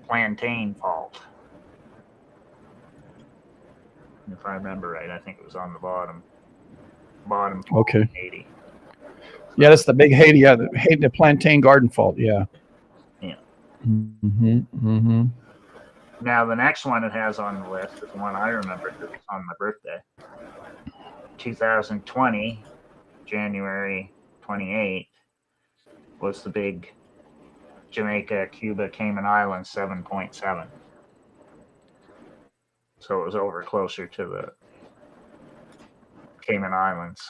Speaker 2: Plantain fault. If I remember right, I think it was on the bottom.
Speaker 4: Okay.
Speaker 2: Haiti.
Speaker 4: Yeah, that's the big Haiti. Yeah, the Plantain Garden fault. Yeah.
Speaker 2: Yeah.
Speaker 4: Mm-hmm. Mm-hmm.
Speaker 2: Now, the next one it has on the list is one I remember because it's on my birthday. 2020, January 28th, was the big Jamaica, Cuba, Cayman Islands 7.7. So it was over closer to the Cayman Islands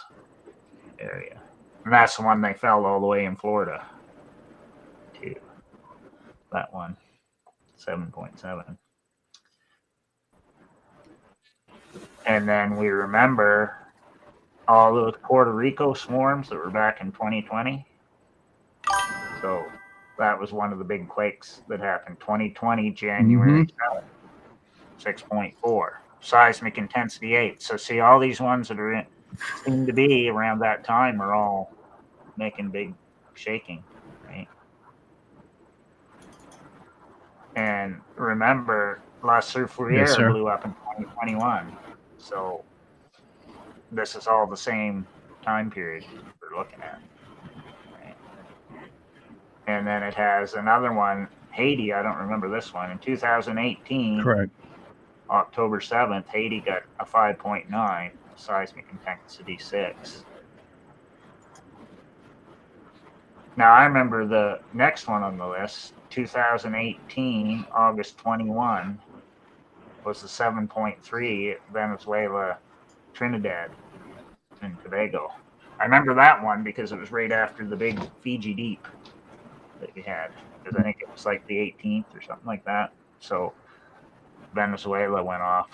Speaker 2: area. And that's the one they fell all the way in Florida, too. That one, 7.7. And then we remember all those Puerto Rico swarms that were back in 2020. So that was one of the big quakes that happened 2020, January 7th, 6.4. Seismic intensity 8. So see, all these ones that are seem to be around that time are all making big shaking, right? And remember, La Soufriere blew up in 2021. So this is all the same time period we're looking at. Right? And then it has another one, Haiti. I don't remember this one. In 2018,
Speaker 4: correct.
Speaker 2: October 7th, Haiti got a 5.9, seismic intensity 6. Now, I remember the next one on the list, 2018, August 21, was the 7.3 at Venezuela, Trinidad, and Tobago. I remember that one because it was right after the big Fiji Deep that we had, because I think it was like the 18th or something like that. So Venezuela went off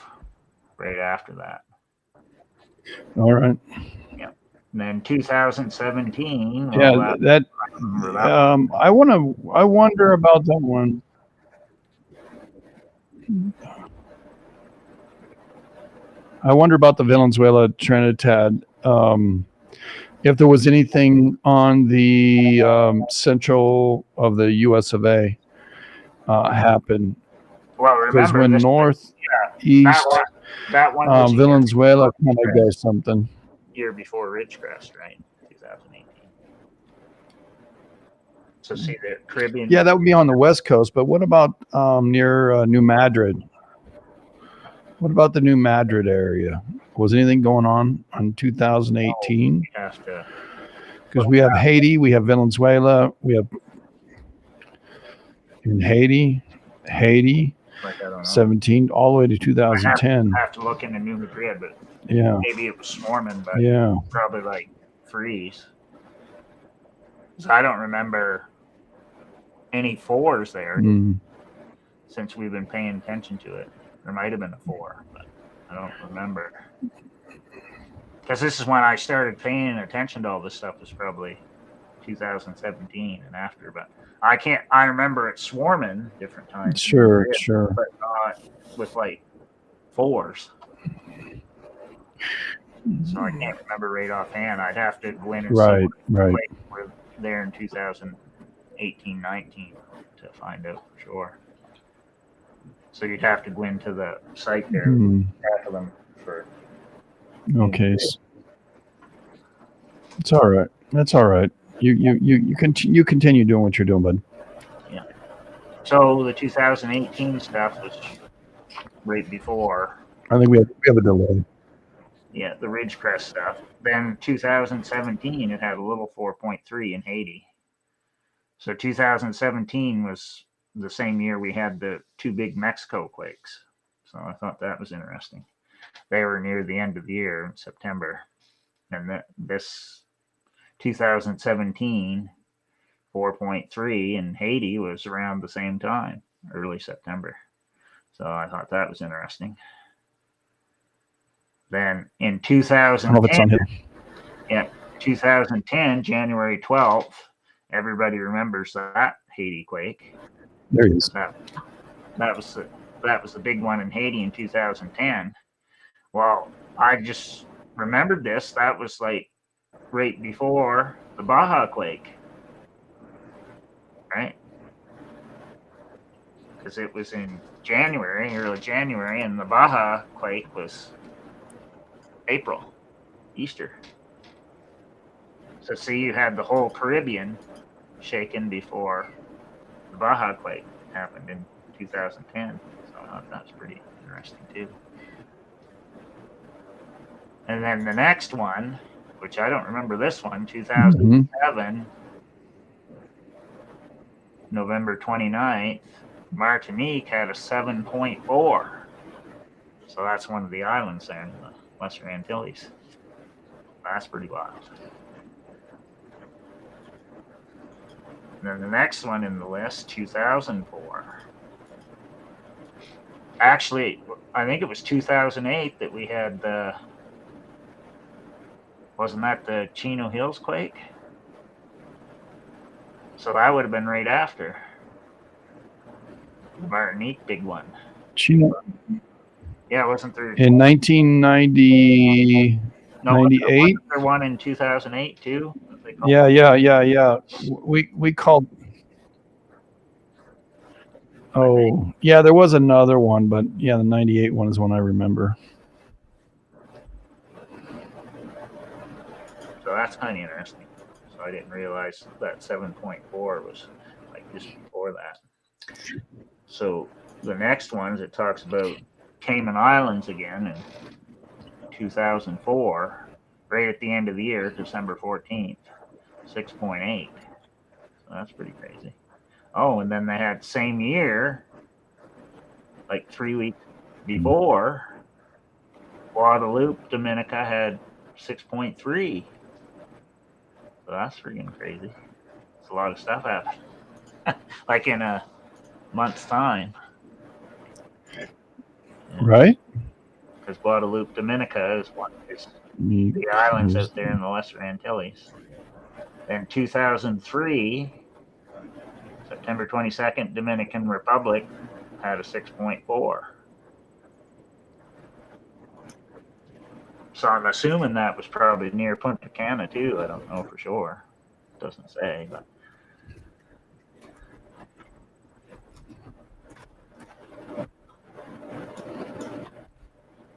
Speaker 2: right after that.
Speaker 4: All right.
Speaker 2: Yeah. And then 2017.
Speaker 4: Yeah,
Speaker 2: well,
Speaker 4: that. I wonder about that one. I wonder about the Venezuela Trinidad. If there was anything on the central of the U.S. of A. Happen.
Speaker 2: Well,
Speaker 4: because
Speaker 2: remember
Speaker 4: when
Speaker 2: this,
Speaker 4: north,
Speaker 2: yeah,
Speaker 4: east,
Speaker 2: that one was
Speaker 4: Venezuela kind of does something.
Speaker 2: year before Ridgecrest, right? 2018. So see the Caribbean.
Speaker 4: Yeah, that would be on the West Coast. But what about near New Madrid? What about the New Madrid area? Was anything going on in 2018?
Speaker 2: Have to.
Speaker 4: Because we have Haiti, we have Venezuela, we have in Haiti,
Speaker 2: Like, I don't know.
Speaker 4: 17 all the way to 2010.
Speaker 2: I have to look into New Madrid, but
Speaker 4: Yeah,
Speaker 2: maybe it was swarming, but
Speaker 4: yeah.
Speaker 2: probably like freeze. So I don't remember any fours there
Speaker 4: Mm.
Speaker 2: since we've been paying attention to it. There might have been a 4, but I don't remember. Because this is when I started paying attention to all this stuff, was probably 2017 and after. But I remember it swarming different times.
Speaker 4: Sure, sure.
Speaker 2: But not with like 4s. So I can't remember right offhand. I'd have to go in and see
Speaker 4: Right,
Speaker 2: what
Speaker 4: right.
Speaker 2: were there in 2018, 19 to find out for sure. So you'd have to go into the site there,
Speaker 4: Mm.
Speaker 2: tackle them for.
Speaker 4: Okay. It's all right. That's all right. You continue doing what you're doing, bud.
Speaker 2: So the 2018 stuff was right before,
Speaker 4: I think we have a delay.
Speaker 2: yeah, the Ridgecrest stuff. Then 2017, it had a little 4.3 in Haiti. So 2017 was the same year we had the 2 big Mexico quakes. So I thought that was interesting. They were near the end of the year in September. And this 2017 4.3 in Haiti was around the same time, early September. So I thought that was interesting. Then in
Speaker 4: I don't know if it's on
Speaker 2: 2010,
Speaker 4: here.
Speaker 2: 2010, January 12th, everybody remembers that Haiti quake.
Speaker 4: There he is.
Speaker 2: That was the big one in Haiti in 2010. Well, I just remembered this. That was like right before the Baja quake, right? Because it was in January, early January, and the Baja quake was April, Easter. So see, you had the whole Caribbean shaken before the Baja quake happened in 2010. So I thought that was pretty interesting too. And then the next one, which I don't remember this one, 2007, November 29th, Martinique had a 7.4. So that's one of the islands there in the Western Antilles. That's pretty wild. And then the next one in the list, 2004. Actually, I think it was 2008 that we had the, wasn't that the Chino Hills quake? So that would have been right after the Martinique big one.
Speaker 4: Chino
Speaker 2: Yeah, wasn't there?
Speaker 4: in 1990.
Speaker 2: No,
Speaker 4: 98?
Speaker 2: wasn't there one in 2008 too?
Speaker 4: Yeah. We called. Oh, yeah, there was another one, but yeah, the 98 one is one I remember.
Speaker 2: So that's kind of interesting. So I didn't realize that 7.4 was like just before that. So the next ones, it talks about Cayman Islands again in 2004, right at the end of the year, December 14th, 6.8. So that's pretty crazy. Oh, and then they had same year, like 3 weeks before, Guadalupe, Dominica had 6.3. So that's freaking crazy. It's a lot of stuff happening. Like in a month's time.
Speaker 4: Right?
Speaker 2: Because Guadalupe, Dominica is the islands out there in the Western Antilles. Then 2003, September 22nd, Dominican Republic had a 6.4. So I'm assuming that was probably near Punta Cana too. I don't know for sure. It doesn't say, but.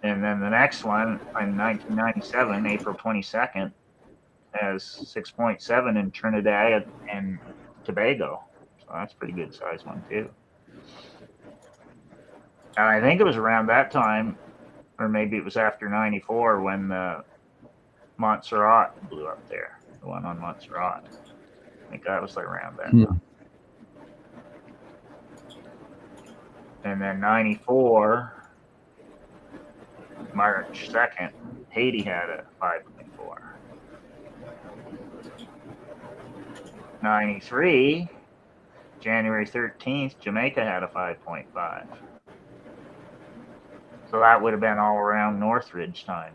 Speaker 2: And then the next one in 1997, April 22nd, has 6.7 in Trinidad and Tobago. So that's a pretty good size one too. And I think it was around that time, or maybe it was after 94 when the Montserrat blew up there. The one on Montserrat. I think that was like around that time. And then 94, March 2nd, Haiti had a 5.4. 93, January 13th, Jamaica had a 5.5. So that would have been all around Northridge time.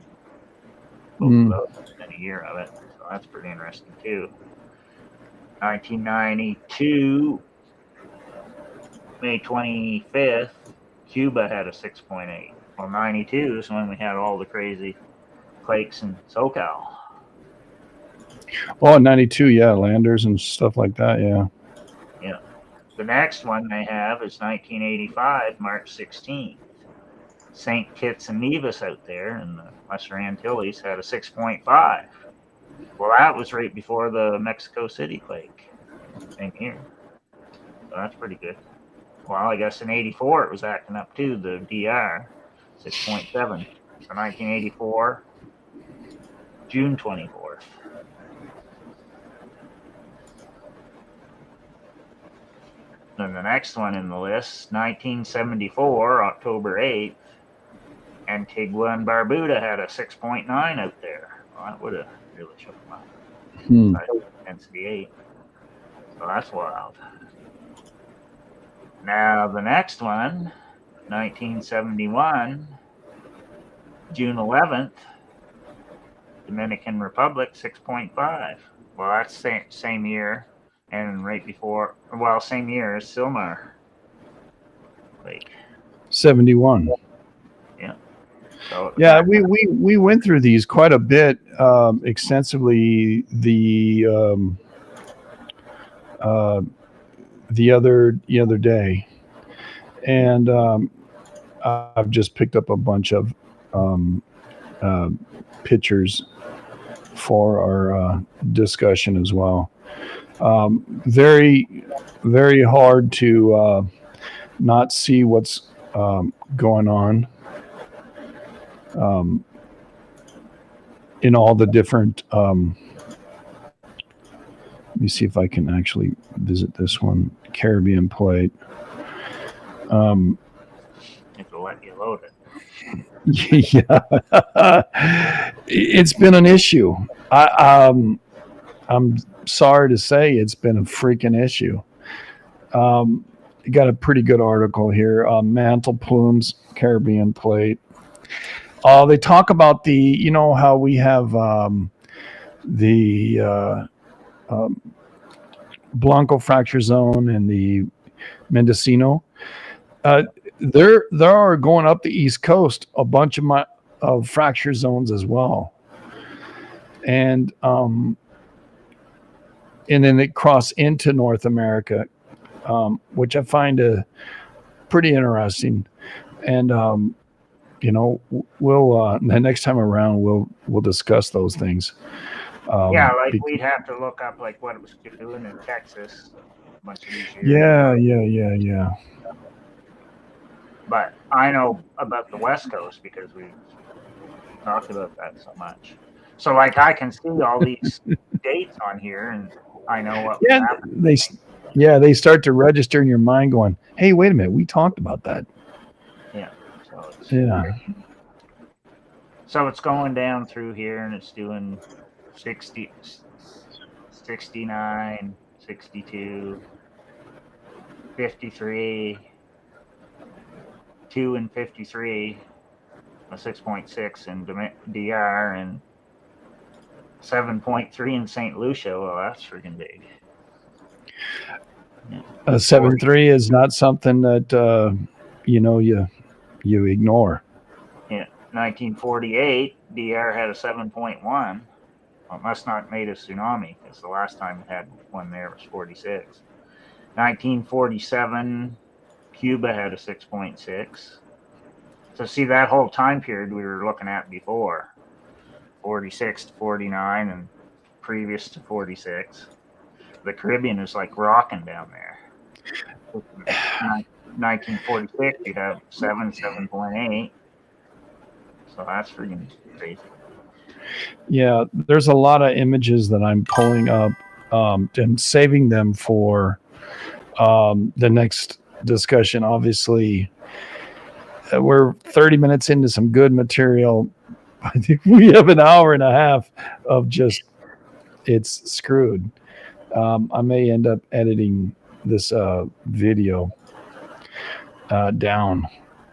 Speaker 2: Both of those within a year of it. So that's pretty interesting too. 1992, May 25th, Cuba had a 6.8. Well, 92 is when we had all the crazy quakes in SoCal.
Speaker 4: Oh, 92, yeah, landers and stuff like that, yeah.
Speaker 2: Yeah. The next one they have is 1985, March 16th. St. Kitts and Nevis out there in the Western Antilles had a 6.5. Well, that was right before the Mexico City quake. Same year. So that's pretty good. Well, I guess in 84 it was acting up too, the DR, 6.7. So 1984, June 24th. Then the next one in the list, 1974, October 8th, Antigua and Barbuda had a 6.9 out there. Well, that would have really shook them up. Intensity 8. So that's wild. Now the next one, 1971, June 11th, Dominican Republic, 6.5. Well, that's same year, and right before, well, same year as Silmar quake.
Speaker 4: 71.
Speaker 2: Yeah. So
Speaker 4: yeah, we went through these quite a bit extensively the other day, and I've just picked up a bunch of pictures for our discussion as well. Very, very hard to not see what's going on in all the different. Let me see if I can actually visit this one, Caribbean plate.
Speaker 2: It'll let you load it.
Speaker 4: Yeah, it's been an issue. I'm sorry to say it's been a freaking issue. Got a pretty good article here. Mantle plumes, Caribbean plate. They talk about how we have the Blanco fracture zone and the Mendocino. There are going up the East Coast a bunch of fracture zones as well, and then they cross into North America, which I find pretty interesting. And we'll the next time around we'll discuss those things.
Speaker 2: Yeah, we'd have to look up like what it was doing in Texas. A bunch of these years.
Speaker 4: Yeah.
Speaker 2: But I know about the West Coast because we talked about that so much. So like I can see all these dates on here and I know what happened.
Speaker 4: They start to register in your mind going, hey, wait a minute, we talked about that.
Speaker 2: Yeah. So it's going down through here and it's doing 60, 69, 62, 53, 2 and 53, a 6.6 in DR, and 7.3 in St. Lucia. Well, that's freaking big.
Speaker 4: Yeah. 7.3 is not something that you ignore.
Speaker 2: Yeah, 1948, DR had a 7.1. Well, it must not have made a tsunami because the last time it had one there was 46. 1947, Cuba had a 6.6. So see that whole time period we were looking at before, 46 to 49 and previous to 46. the Caribbean is like rocking down there. 1946, you'd have 7.8. So that's freaking crazy.
Speaker 4: Yeah, there's a lot of images that I'm pulling up and saving them for the next discussion. Obviously, we're 30 minutes into some good material. I think we have an hour and a half of just it's screwed. I may end up editing this video down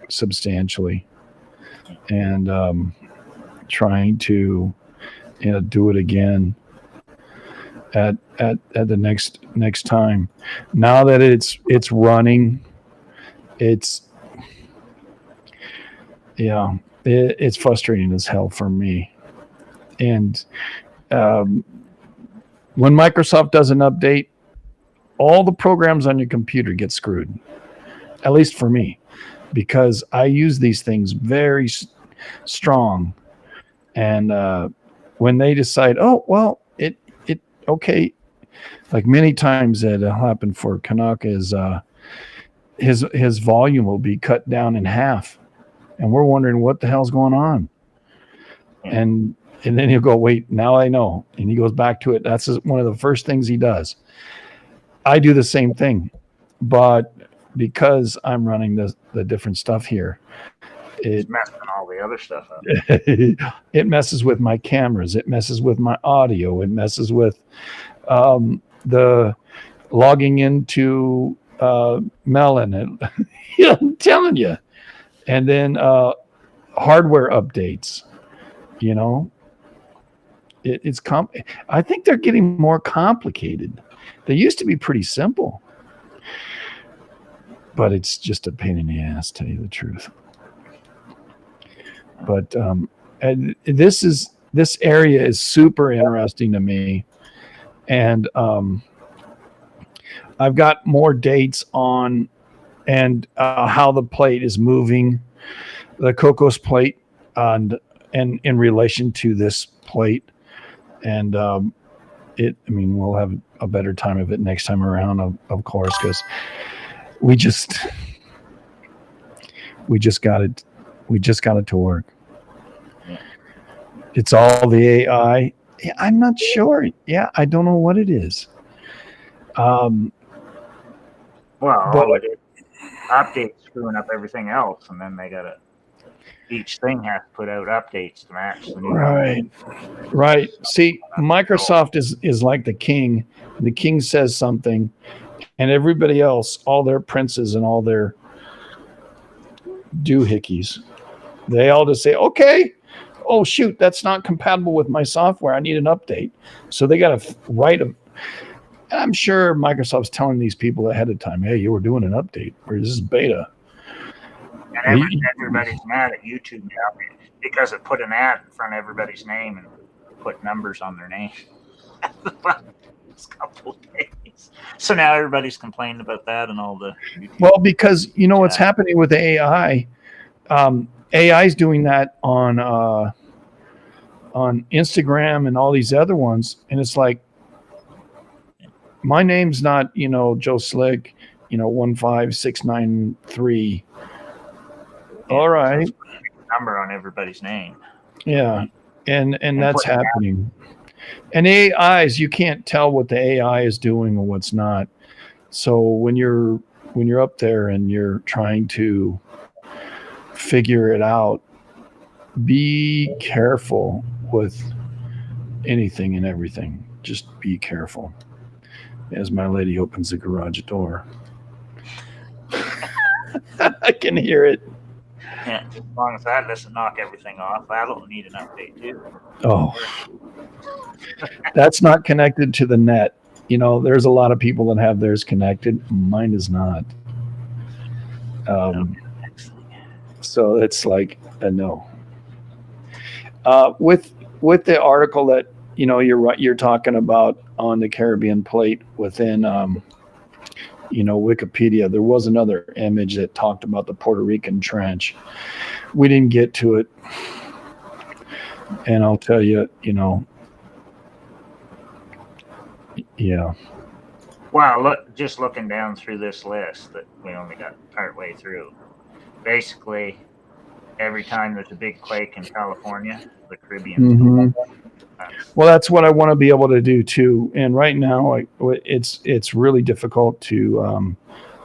Speaker 4: substantially and trying to do it again at the next time. Now that it's running, it's frustrating as hell for me. And when Microsoft does an update, all the programs on your computer get screwed, at least for me, because I use these things very strong. And when they decide, oh, well, it okay, like many times that happened for Kanaka is his volume will be cut down in half. And we're wondering what the hell's going on. And then he'll go, wait, now I know. And he goes back to it. That's one of the first things he does. I do the same thing. But because I'm running the different stuff here,
Speaker 2: It's messing all the other stuff up.
Speaker 4: It messes with my cameras. It messes with my audio. It messes with the logging into Melon. I'm telling you. And then hardware updates, I think they're getting more complicated. They used to be pretty simple, but it's just a pain in the ass, to tell you the truth. But and this area is super interesting to me, and I've got more dates on and how the plate is moving, the Cocos plate, and in relation to this plate, and we'll have a better time of it next time around, of course, because we just got it to work. It's all the AI. Yeah, I'm not sure. Yeah, I don't know what it is.
Speaker 2: Updates screwing up everything else, and then each thing has to put out updates to match the new
Speaker 4: Right. See, Microsoft is like the king. The king says something, and everybody else, all their princes and all their doohickeys, they all just say, okay, oh shoot, that's not compatible with my software. I need an update. So they got to write a. I'm sure Microsoft's telling these people ahead of time, hey, you were doing an update, or this is beta.
Speaker 2: And everybody's mad at YouTube now because it put an ad in front of everybody's name and put numbers on their name. This couple of days. So now everybody's complaining about that and all the YouTube.
Speaker 4: Well, because what's happening with the AI. AI's doing that on Instagram and all these other ones, and it's like, my name's not Joe Slick, 15693. All right,
Speaker 2: number on everybody's name.
Speaker 4: Yeah, and that's happening. And AIs, you can't tell what the AI is doing or what's not. So when you're up there and you're trying to figure it out, be careful with anything and everything. Just be careful. As my lady opens the garage door, I can hear it.
Speaker 2: Yeah, as long as that doesn't knock everything off, I don't need an update too.
Speaker 4: Oh, that's not connected to the net. There's a lot of people that have theirs connected. Mine is not. So it's like a no. With the article that you're talking about on the Caribbean plate within Wikipedia, there was another image that talked about the Puerto Rican Trench. We didn't get to it, and I'll tell you, yeah,
Speaker 2: Well, look, just looking down through this list that we only got partway through. Basically, every time there's a big quake in California, the Caribbean.
Speaker 4: Mhm.
Speaker 2: That's,
Speaker 4: Well, that's what I want to be able to do too. And right now, it's really difficult to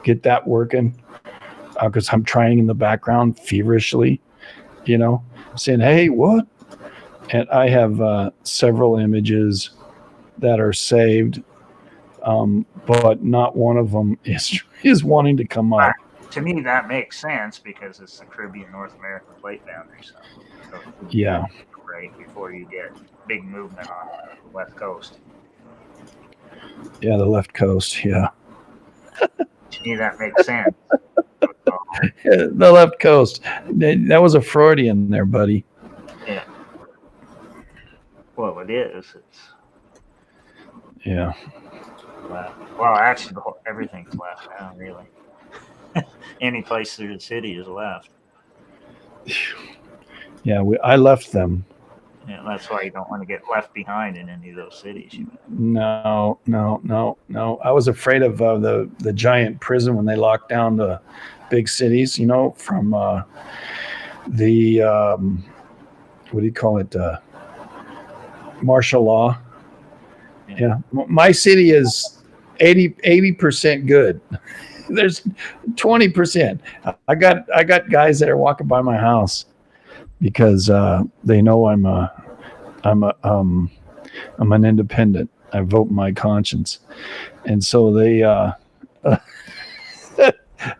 Speaker 4: get that working because I'm trying in the background feverishly, saying, "Hey, what?" And I have several images that are saved, but not one of them is wanting to come up.
Speaker 2: to me, that makes sense because it's the Caribbean North American plate boundary. So
Speaker 4: Yeah.
Speaker 2: right before you get big movement on the west coast.
Speaker 4: Yeah, the left coast. Yeah.
Speaker 2: To me, that makes sense.
Speaker 4: The left coast. That was a Freudian there, buddy.
Speaker 2: Yeah. Well, it is. It's
Speaker 4: Yeah.
Speaker 2: left. Well, actually, everything's left now, really. Any place through the city is left.
Speaker 4: Yeah, I left them.
Speaker 2: Yeah, that's why you don't want to get left behind in any of those cities.
Speaker 4: No. I was afraid of the giant prison when they locked down the big cities, from the what do you call it? Martial law. Yeah. My city is 80% good. There's 20%. I got guys that are walking by my house because they know I'm an independent. I vote my conscience, and so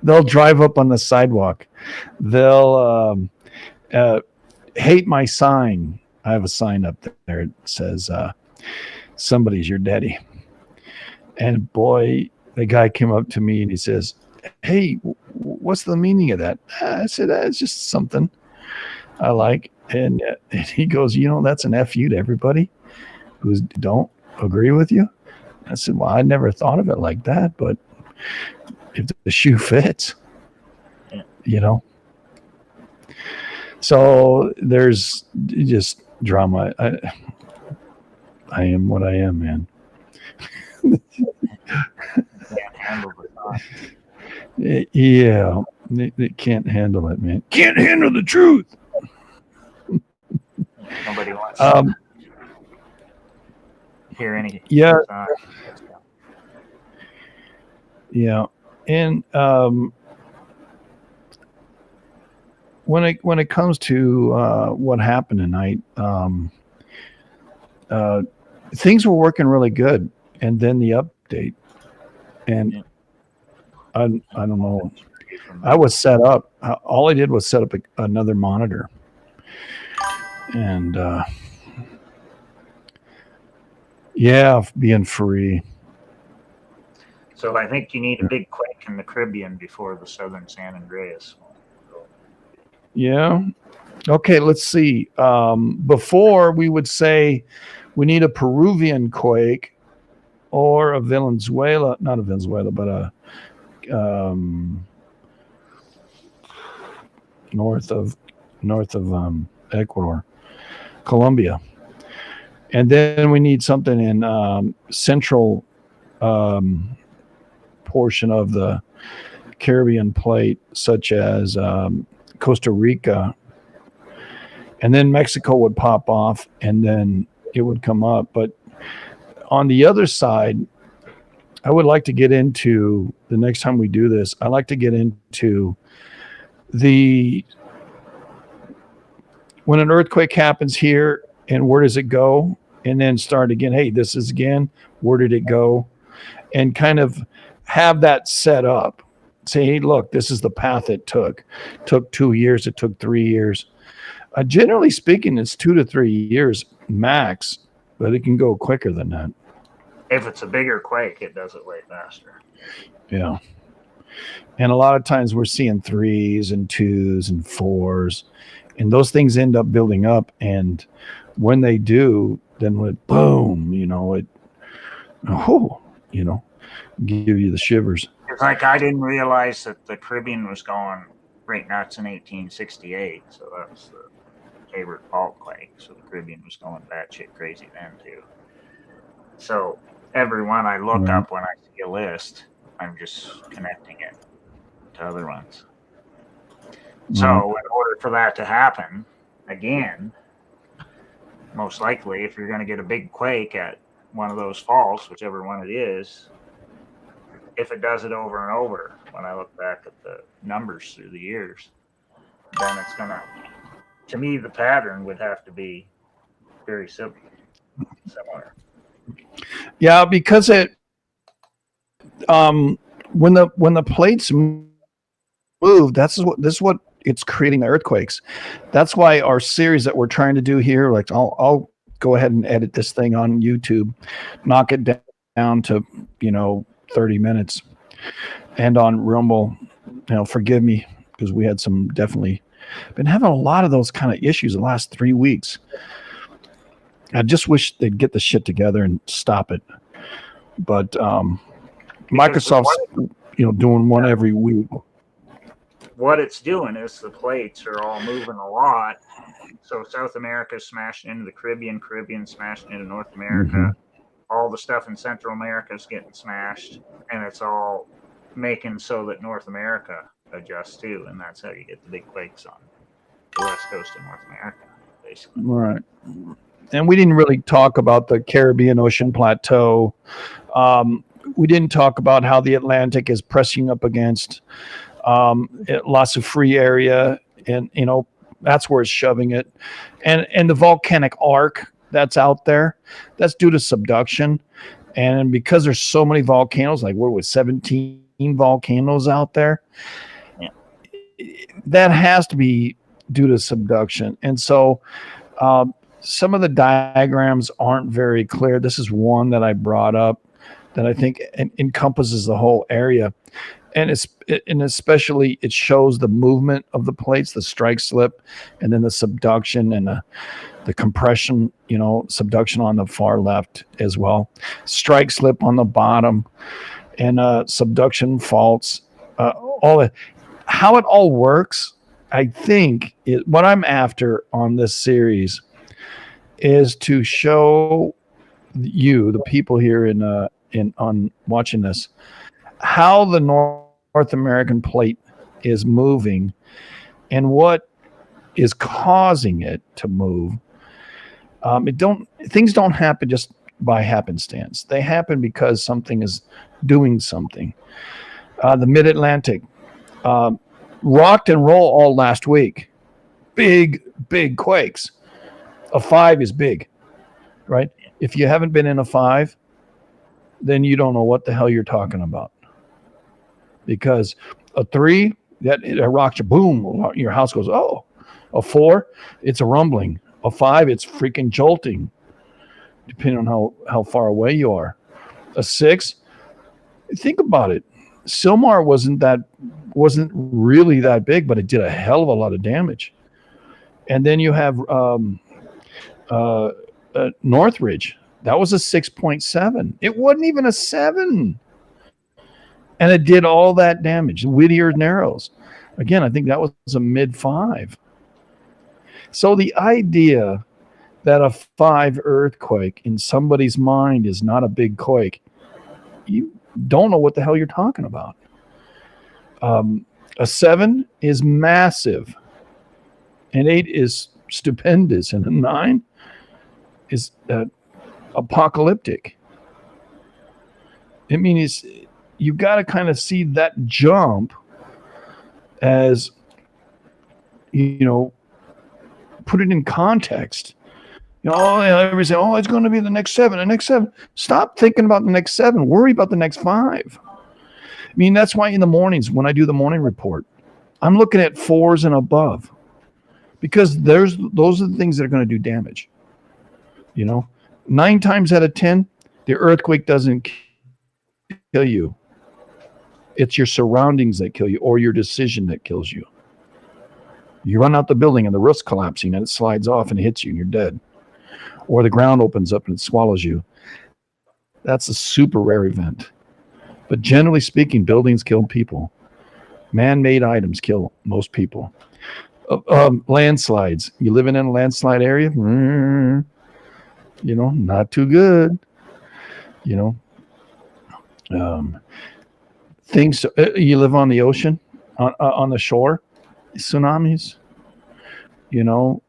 Speaker 4: they'll drive up on the sidewalk. They'll hate my sign. I have a sign up there. It says, "Somebody's your daddy." And boy, the guy came up to me and he says, "Hey, what's the meaning of that?" I said, "It's just something I like." And he goes, "That's an FU to everybody who don't agree with you." I said, "Well, I never thought of it like that, but if the shoe fits, So there's just drama. I am what I am, man.
Speaker 2: Can't handle the thought.
Speaker 4: Yeah, they can't handle it, man. Can't handle the truth.
Speaker 2: Nobody wants to hear any.
Speaker 4: Yeah. Yeah, and when it comes to what happened tonight, things were working really good, and then the update, and I don't know. I was set up. All I did was set up another monitor, and being free.
Speaker 2: So I think you need a big quake in the Caribbean before the southern San Andreas.
Speaker 4: Yeah. Okay, let's see. Before we would say we need a Peruvian quake or a Venezuela, not a Venezuela, but a north of Ecuador, Colombia. And then we need something in central portion of the Caribbean plate, such as Costa Rica. And then Mexico would pop off and then it would come up. But on the other side, I would like to get into, the next time we do this, I like to get into when an earthquake happens here, and where does it go? And then start again. Hey, this is again, where did it go? And kind of have that set up. Say, hey, look, this is the path it took. It took 2 years. It took 3 years. Generally speaking, it's 2 to 3 years max, but it can go quicker than that.
Speaker 2: If it's a bigger quake, it does it way faster.
Speaker 4: Yeah. And a lot of times we're seeing 3s and 2s and 4s, and those things end up building up. And when they do, then when it boom, give you the shivers.
Speaker 2: It's like I didn't realize that the Caribbean was going right nuts in 1868. So that was the Hayward fault quake. So the Caribbean was going batshit crazy then too. So everyone I look
Speaker 4: Right.
Speaker 2: up when I see a list, I'm just connecting it to other ones. So in order for that to happen, again, most likely, if you're going to get a big quake at one of those faults, whichever one it is, if it does it over and over, when I look back at the numbers through the years, then it's going to me, the pattern would have to be very similar.
Speaker 4: Yeah, because it when the plates move, this is what it's creating the earthquakes. That's why our series that we're trying to do here, like I'll go ahead and edit this thing on YouTube, knock it down to 30 minutes, and on Rumble, forgive me because we had some definitely been having a lot of those kind of issues the last 3 weeks. I just wish they'd get the shit together and stop it. But Microsoft's doing one every week.
Speaker 2: What it's doing is the plates are all moving a lot. So South America's smashing into the Caribbean smashing into North America.
Speaker 4: Mm-hmm.
Speaker 2: All the stuff in Central America is getting smashed, and it's all making so that North America adjusts too, and that's how you get the big quakes on the west coast of North America, basically.
Speaker 4: Right. And we didn't really talk about the Caribbean Ocean Plateau. We didn't talk about how the Atlantic is pressing up against lots of free area, and that's where it's shoving it. And the volcanic arc that's out there, that's due to subduction. And because there's so many volcanoes, like what was 17 volcanoes out there, that has to be due to subduction. And so some of the diagrams aren't very clear. This is one that I brought up that I think encompasses the whole area. And especially it shows the movement of the plates, the strike slip, and then the subduction and the compression, subduction on the far left as well. Strike slip on the bottom, and subduction faults. All that. How it all works, I think, what I'm after on this series is to show you, the people here on watching this, how the North American plate is moving and what is causing it to move. Things don't happen just by happenstance. They happen because something is doing something. The Mid-Atlantic rocked and roll all last week. Big quakes. A 5 is big, right? If you haven't been in a 5, then you don't know what the hell you're talking about. Because a 3, that it rocks you, boom, your house goes, oh. A 4, it's a rumbling. A 5, it's freaking jolting, depending on how far away you are. A 6, think about it. Sylmar wasn't really that big, but it did a hell of a lot of damage. And then you have Northridge. That was a 6.7. It wasn't even a 7. And it did all that damage. Whittier Narrows. Again, I think that was a mid-5. So the idea that a 5 earthquake in somebody's mind is not a big quake, you don't know what the hell you're talking about. A 7 is massive. An 8 is stupendous. And a 9 is apocalyptic. I mean, you've got to kind of see that jump as, put it in context. Everybody say, it's going to be the next 7, the next 7. Stop thinking about the next 7. Worry about the next 5. I mean, that's why in the mornings when I do the morning report, I'm looking at 4s and above, because those are the things that are going to do damage. 9 times out of 10, the earthquake doesn't kill you. It's your surroundings that kill you, or your decision that kills you. You run out the building and the roof's collapsing and it slides off and hits you and you're dead. Or the ground opens up and it swallows you. That's a super rare event. But generally speaking, buildings kill people. Man-made items kill most people. Landslides. You living in a landslide area? Not too good. you know, things. You live on the ocean, on the shore, tsunamis. You know,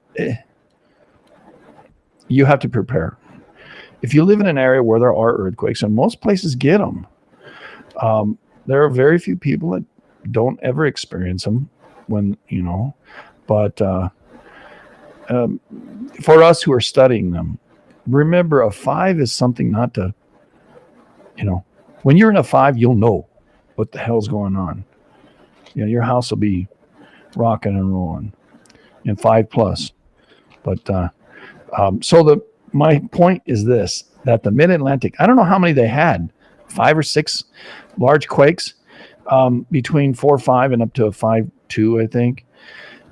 Speaker 4: you have to prepare. If you live in an area where there are earthquakes, and most places get them, there are very few people that don't ever experience them when, you know, but for us who are studying them, remember a 5 is something not to, you know, when you're in a 5, you'll know what the hell's going on. You know, your house will be rocking and rolling in 5+. But so my point is this, that the Mid-Atlantic, I don't know how many they had, 5 or 6 large quakes, between 4.5 and up to a 5.2, I think.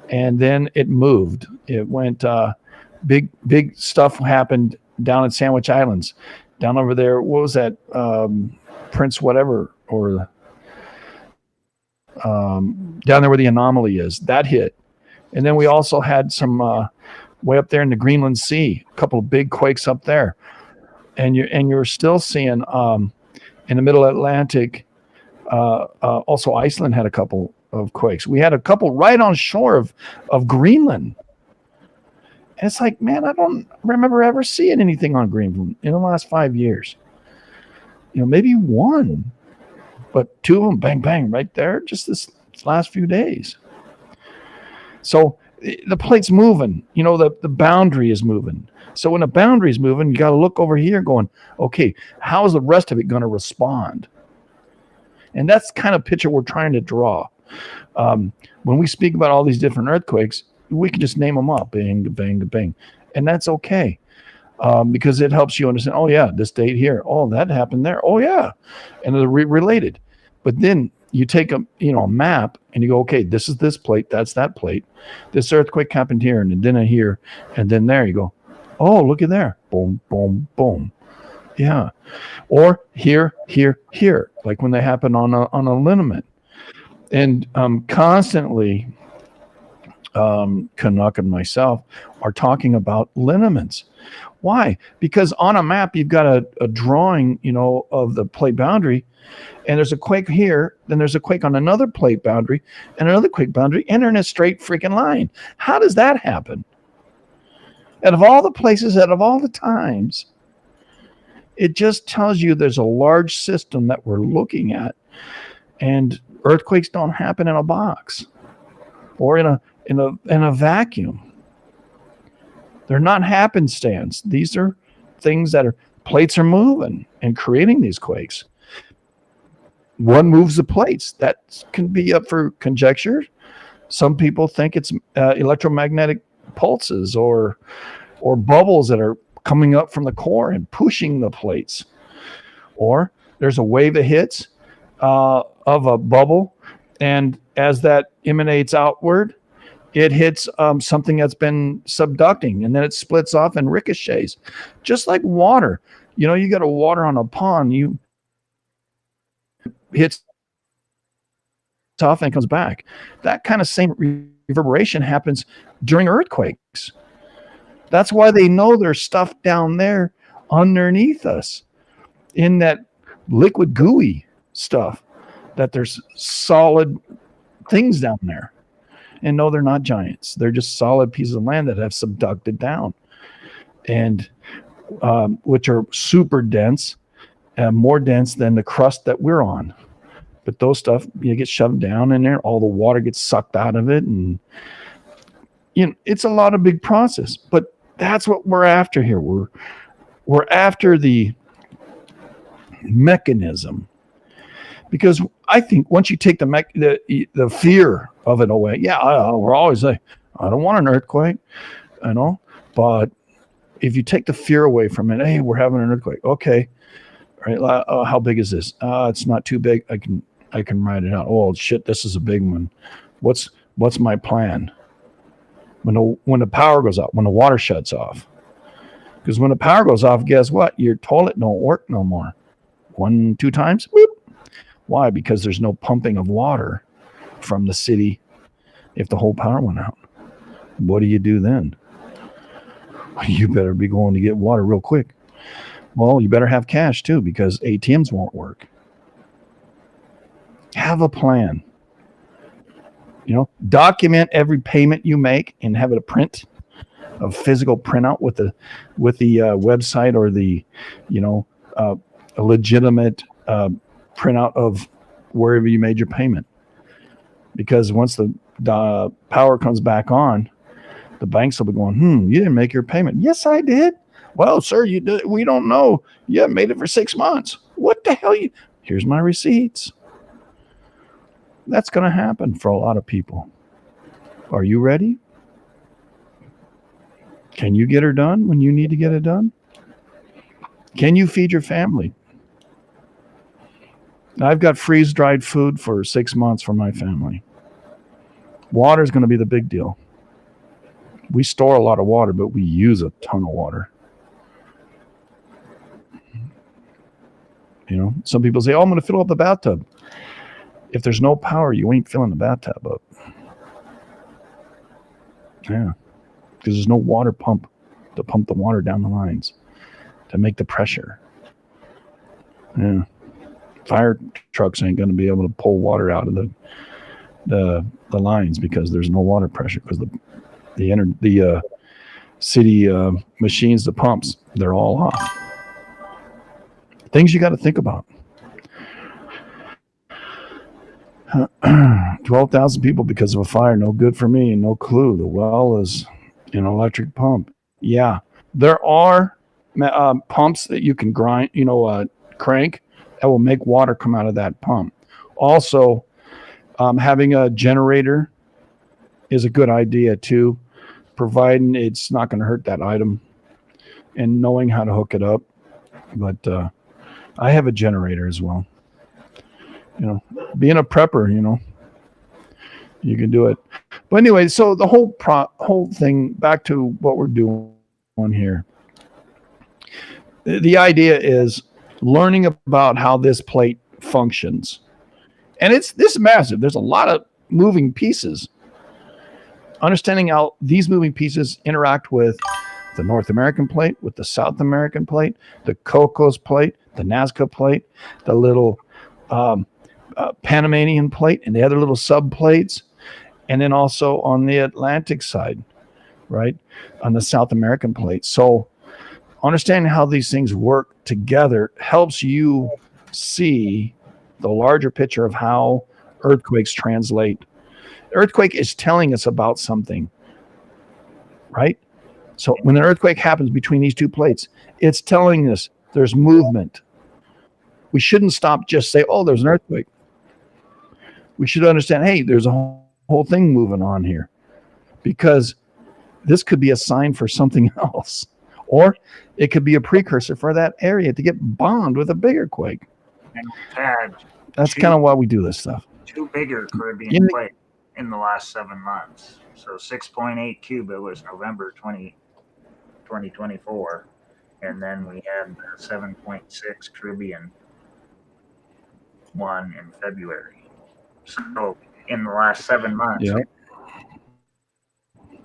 Speaker 4: And then it moved. It went, big stuff happened down at Sandwich Islands, down over there. What was that? Prince whatever, or down there where the anomaly is, that hit. And then we also had some way up there in the Greenland Sea, a couple of big quakes up there. And you're still seeing in the Middle Atlantic, also Iceland had a couple of quakes. We had a couple right on shore of Greenland. And it's like, man, I don't remember ever seeing anything on Greenland in the last 5 years. You know, maybe one, but 2 of them, bang, bang, right there, just this last few days. So the plate's moving, you know, the boundary is moving. So when the boundary is moving, you got to look over here going, okay, how is the rest of it going to respond? And that's the kind of picture we're trying to draw. When we speak about all these different earthquakes, we can just name them up, bang, bang, bang. And that's okay, because it helps you understand, oh, yeah, this date here. Oh, that happened there. Oh, yeah. And they're related. But then you take a map and you go, okay, this is this plate, that's that plate. This earthquake happened here, and then here, and then there. You go, oh, look at there. Boom, boom, boom. Yeah. Or here, like when they happen on a liniment. And constantly, Canuck and myself are talking about lineaments. Why? Because on a map, you've got a drawing, you know, of the plate boundary, and there's a quake here, then there's a quake on another plate boundary, and another quake boundary, and they're in a straight freaking line. How does that happen? Out of all the places, out of all the times, it just tells you there's a large system that we're looking at, and earthquakes don't happen in a box or in a vacuum. They're not happenstance. These are things that plates are moving and creating these quakes. One moves the plates. That can be up for conjecture. Some people think it's electromagnetic pulses or bubbles that are coming up from the core and pushing the plates. Or there's a wave that hits of a bubble, and as that emanates outward, it hits something that's been subducting, and then it splits off and ricochets, just like water. You know, you got water on a pond, you hits off and comes back. That kind of same reverberation happens during earthquakes. That's why they know there's stuff down there underneath us in that liquid gooey stuff, that there's solid things down there. And no, they're not giants. They're just solid pieces of land that have subducted down, and which are super dense, more dense than the crust that we're on. But those stuff, you get shoved down in there, all the water gets sucked out of it, and you know, it's a lot of big process. But that's what we're after here. We're after the mechanism. Because I think once you take the fear of it away, we're always like, I don't want an earthquake, you know. But if you take the fear away from it, hey, we're having an earthquake. Okay, all right. How big is this? It's not too big. I can write it out. Oh shit, this is a big one. What's my plan? When the power goes out, when the water shuts off, because when the power goes off, guess what? Your toilet don't work no more. 1-2 times. Whoop. Why? Because there's no pumping of water from the city if the whole power went out. What do you do then? You better be going to get water real quick. Well, you better have cash too because ATMs won't work. Have a plan. Document every payment you make and have it a print, a physical printout with the website or the a legitimate printout of wherever you made your payment. Because once the power comes back on, the banks will be going, you didn't make your payment. Yes, I did. Well, sir, you did. We don't know. You haven't made it for 6 months. What the hell? Here's my receipts. That's going to happen for a lot of people. Are you ready? Can you get her done when you need to get it done? Can you feed your family? I've got freeze-dried food for 6 months for my family. Water is going to be the big deal. We store a lot of water, but we use a ton of water. Some people say, I'm going to fill up the bathtub. If there's no power, you ain't filling the bathtub up. Yeah, because there's no water pump to pump the water down the lines to make the pressure. Yeah, fire trucks ain't going to be able to pull water out of the lines because there's no water pressure because the city machines, the pumps, they're all off. Things you got to think about. 12,000 people because of a fire. No good for me. No clue. The well is an electric pump. Yeah, there are pumps that you can grind, crank that will make water come out of that pump. Also, having a generator is a good idea too, providing it's not going to hurt that item and knowing how to hook it up. But I have a generator as well. Being a prepper, you can do it. But anyway, so the whole thing, back to what we're doing here. The idea is learning about how this plate functions. And this is massive. There's a lot of moving pieces. Understanding how these moving pieces interact with the North American plate, with the South American plate, the Cocos plate, the Nazca plate, the little Panamanian plate, and the other little subplates, and then also on the Atlantic side, right, on the South American plate. So understanding how these things work together helps you see the larger picture of how earthquakes translate. Earthquake is telling us about something, right? So when an earthquake happens between these two plates, it's telling us there's movement. We shouldn't stop just say, oh, there's an earthquake. We should understand, hey, there's a whole thing moving on here, because this could be a sign for something else, or it could be a precursor for that area to get bombed with a bigger quake.
Speaker 2: And we've had
Speaker 4: That's kind of why we do this stuff.
Speaker 2: 2 bigger Caribbean quakes in the last 7 months. So 6.8 Cuba was November 2024, and then we had the 7.6 Caribbean one in February. So in the last 7 months,
Speaker 4: Yep.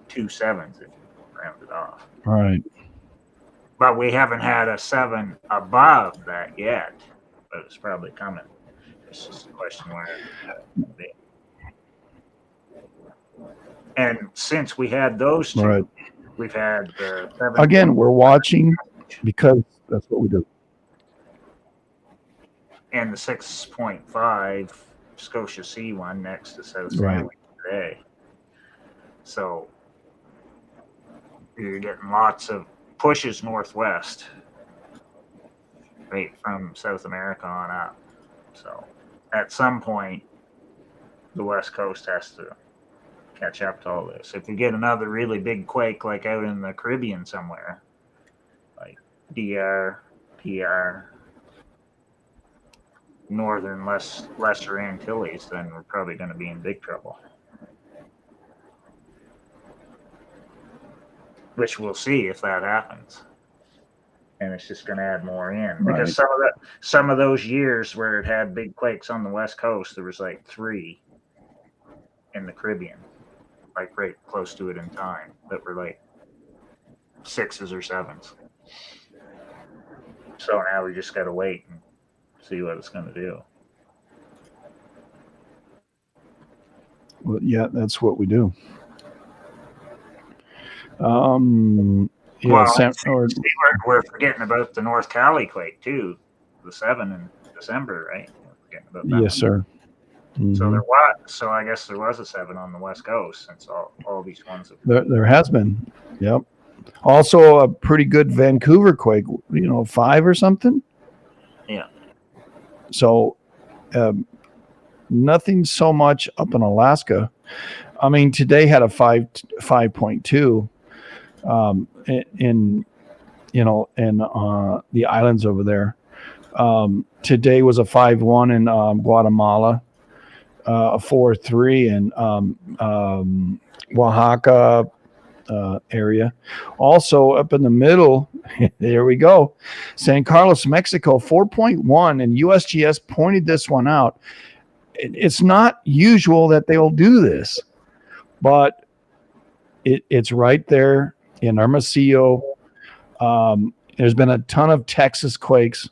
Speaker 2: 2 sevens if you round it off.
Speaker 4: All right.
Speaker 2: But we haven't had a 7 above that yet. But it's probably coming. It's just a question where it'll be. And since we had those 2,
Speaker 4: Right.
Speaker 2: we've had the 7.
Speaker 4: Again, we're watching because that's what we do.
Speaker 2: And the 6.5 Scotia Sea one next to South
Speaker 4: Right.
Speaker 2: Stanley today. So you're getting lots of pushes northwest, right from South America on up. So at some point, the West Coast has to catch up to all this. If you get another really big quake like out in the Caribbean somewhere, like DR, PR, Northern Lesser Antilles, then we're probably going to be in big trouble. Which we'll see if that happens. And it's just going to add more in.
Speaker 4: Right.
Speaker 2: Because some of those years where it had big quakes on the West Coast, there was like 3 in the Caribbean, like right close to it in time, that were like 6s or 7s. So now we just got to wait and see what it's going to do.
Speaker 4: Well, yeah, that's what we do. Yeah,
Speaker 2: Well,
Speaker 4: or,
Speaker 2: see, we're forgetting about the North Cali quake too, the 7 in December, right? We're forgetting about that
Speaker 4: yes,
Speaker 2: one.
Speaker 4: sir.
Speaker 2: So
Speaker 4: Mhm.
Speaker 2: there was. So I guess there was a 7 on the West Coast since all these ones.
Speaker 4: There has been. Yep. Also, a pretty good Vancouver quake. 5 or something.
Speaker 2: Yeah.
Speaker 4: So, nothing so much up in Alaska. I mean, today had a 5.2 in the islands over there. Today was a 5.1 in Guatemala, a 4.3 in Oaxaca area. Also up in the middle, there we go, San Carlos, Mexico, 4.1, and USGS pointed this one out. It's not usual that they will do this, but it's right there in Hermosillo. There's been a ton of Texas quakes.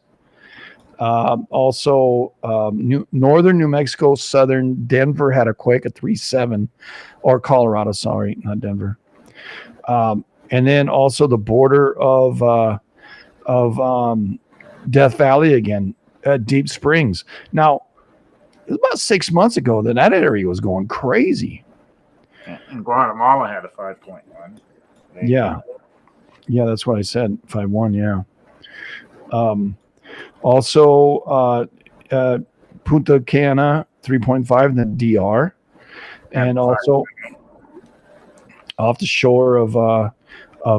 Speaker 4: Also, northern New Mexico, southern Denver had a quake at 3.7, or Colorado, sorry, not Denver. And then also the border of Death Valley again, Deep Springs. Now, it was about 6 months ago that area was going crazy.
Speaker 2: And Guatemala had a 5.1.
Speaker 4: Yeah, that's what I said. 5.1. Yeah. Also, Punta Cana 3.5 in the DR, and also off the shore of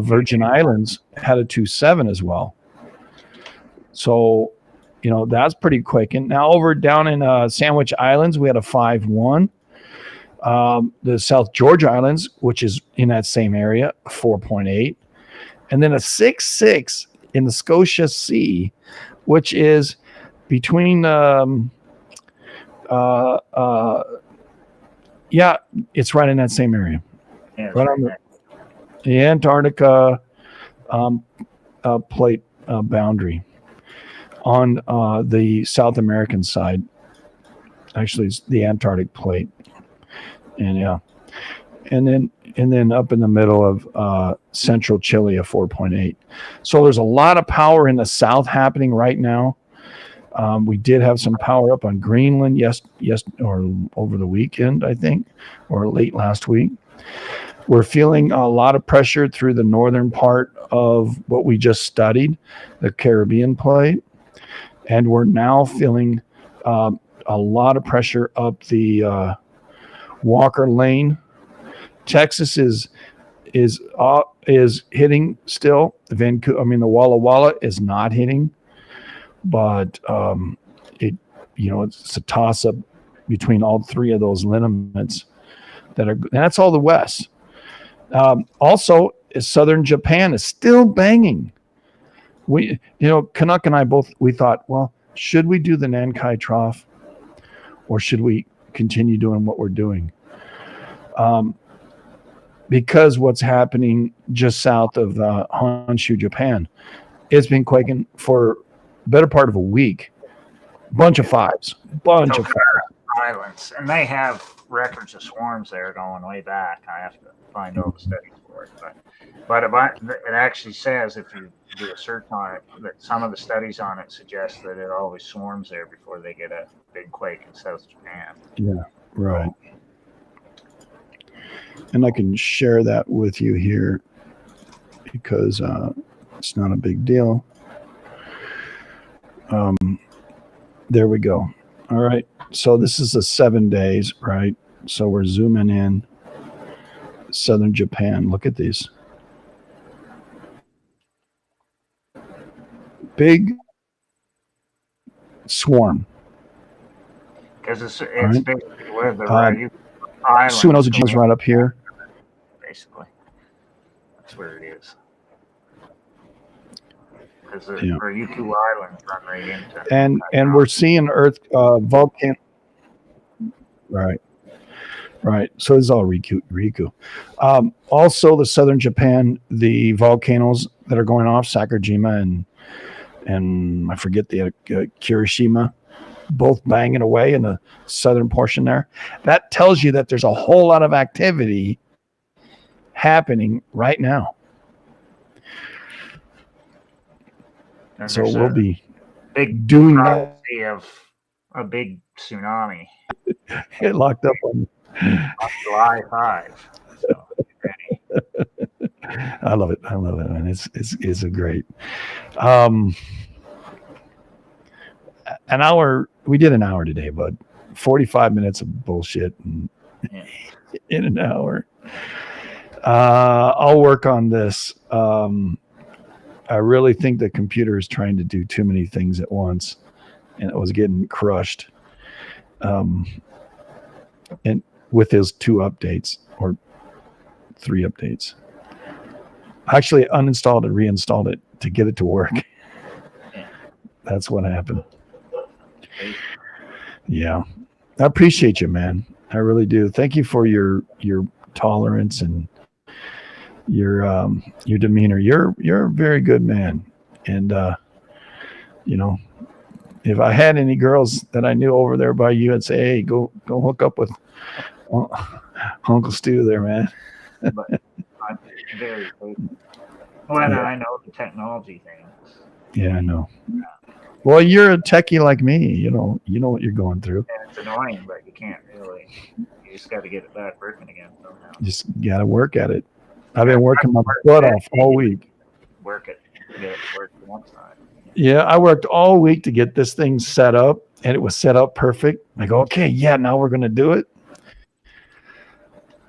Speaker 4: Virgin Islands had a 2.7 as well. So, that's pretty quick. And now over down in Sandwich Islands, we had a 5.1. The South Georgia Islands, which is in that same area, 4.8, and then a 6.6 in the Scotia Sea, which is between it's right in that same area, right on the Antarctica plate boundary on the South American side. Actually, it's the Antarctic plate, and then up in the middle of central Chile, a 4.8. So there's a lot of power in the south happening right now. We did have some power up on Greenland, yes, or over the weekend, I think, or late last week. We're feeling a lot of pressure through the northern part of what we just studied, the Caribbean plate, and we're now feeling a lot of pressure up the Walker Lane. Texas is hitting still. The Walla Walla is not hitting, but it's a toss up between all three of those lineaments and that's all the west. Also, southern Japan is still banging. Canuck and I we thought, well, should we do the Nankai Trough, or should we continue doing what we're doing? Because what's happening just south of Honshu, Japan, it's been quaking for the better part of a week. Bunch of fives.
Speaker 2: Islands, and they have records of swarms there going way back. I have to find all the studies for it, but it actually says, if you do a search on it, that some of the studies on it suggest that it always swarms there before they get a big quake in South Japan.
Speaker 4: Yeah, right. And I can share that with you here because it's not a big deal. There we go. All right. So this is the 7 days, right? So we're zooming in. Southern Japan. Look at these. Big swarm.
Speaker 2: Because it's
Speaker 4: right.
Speaker 2: basically where the Ryukyu Islands.
Speaker 4: Sunozu is right up here.
Speaker 2: Basically. That's where it is. Because the Ryukyu Islands run right into.
Speaker 4: And we're seeing volcano. Right. So it's all Ryukyu. Also, the southern Japan, the volcanoes that are going off, Sakurajima and I forget the Kirishima, both banging away in the southern portion there. That tells you that there's a whole lot of activity happening right now.
Speaker 2: And
Speaker 4: So
Speaker 2: there's
Speaker 4: we'll
Speaker 2: a
Speaker 4: be
Speaker 2: big
Speaker 4: doing that.
Speaker 2: prophecy of a big tsunami
Speaker 4: Get locked up on.
Speaker 2: on July 5. So get ready.
Speaker 4: I love it. I love it, man. It's a great. An hour. We did an hour today, bud. 45 minutes of bullshit
Speaker 2: Yeah.
Speaker 4: in an hour. I'll work on this. I really think the computer is trying to do too many things at once, and it was getting crushed. And with his 2 updates or 3 updates, I actually uninstalled and reinstalled it to get it to work. That's what happened. Yeah, I appreciate you, man. I really do. Thank you for your tolerance and your demeanor. You're a very good man, and you know, if I had any girls that I knew over there by you, I'd say, hey, go hook up with Uncle Stu there, man.
Speaker 2: But I'm very grateful. When
Speaker 4: Yeah.
Speaker 2: I know the technology things.
Speaker 4: Yeah, I know. Well, you're a techie like me. You know what you're going through.
Speaker 2: And it's annoying, but you can't really. You just got to get it back working again somehow.
Speaker 4: Just got to work at it. I've been working my butt off all week.
Speaker 2: Work it. Get it to work one side.
Speaker 4: Yeah, I worked all week to get this thing set up, and it was set up perfect. I go, okay, yeah, now we're going to do it.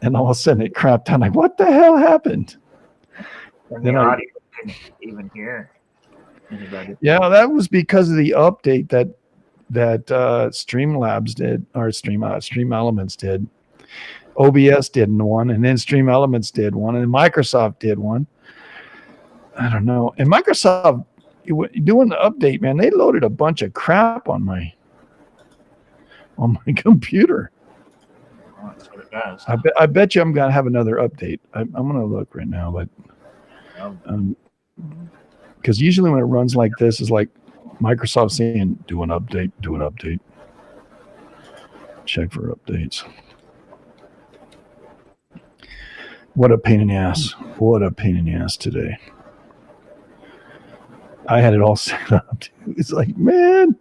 Speaker 4: And all of a sudden it crapped out. I'm like, what the hell happened?
Speaker 2: And
Speaker 4: Then
Speaker 2: the
Speaker 4: I-
Speaker 2: audio couldn't even hear anybody.
Speaker 4: Yeah, that was because of the update that Streamlabs did, or Stream Elements did. OBS did one, and then Stream Elements did one, and Microsoft did one. I don't know. And Microsoft doing the update, man, they loaded a bunch of crap on my computer.
Speaker 2: Well, that's what it does.
Speaker 4: I bet you I'm gonna have another update. I'm gonna look right now, but
Speaker 2: Um,
Speaker 4: because usually when it runs like this, is like Microsoft saying, do an update, check for updates. What a pain in the ass. What a pain in the ass today. I had it all set up. It's like, man,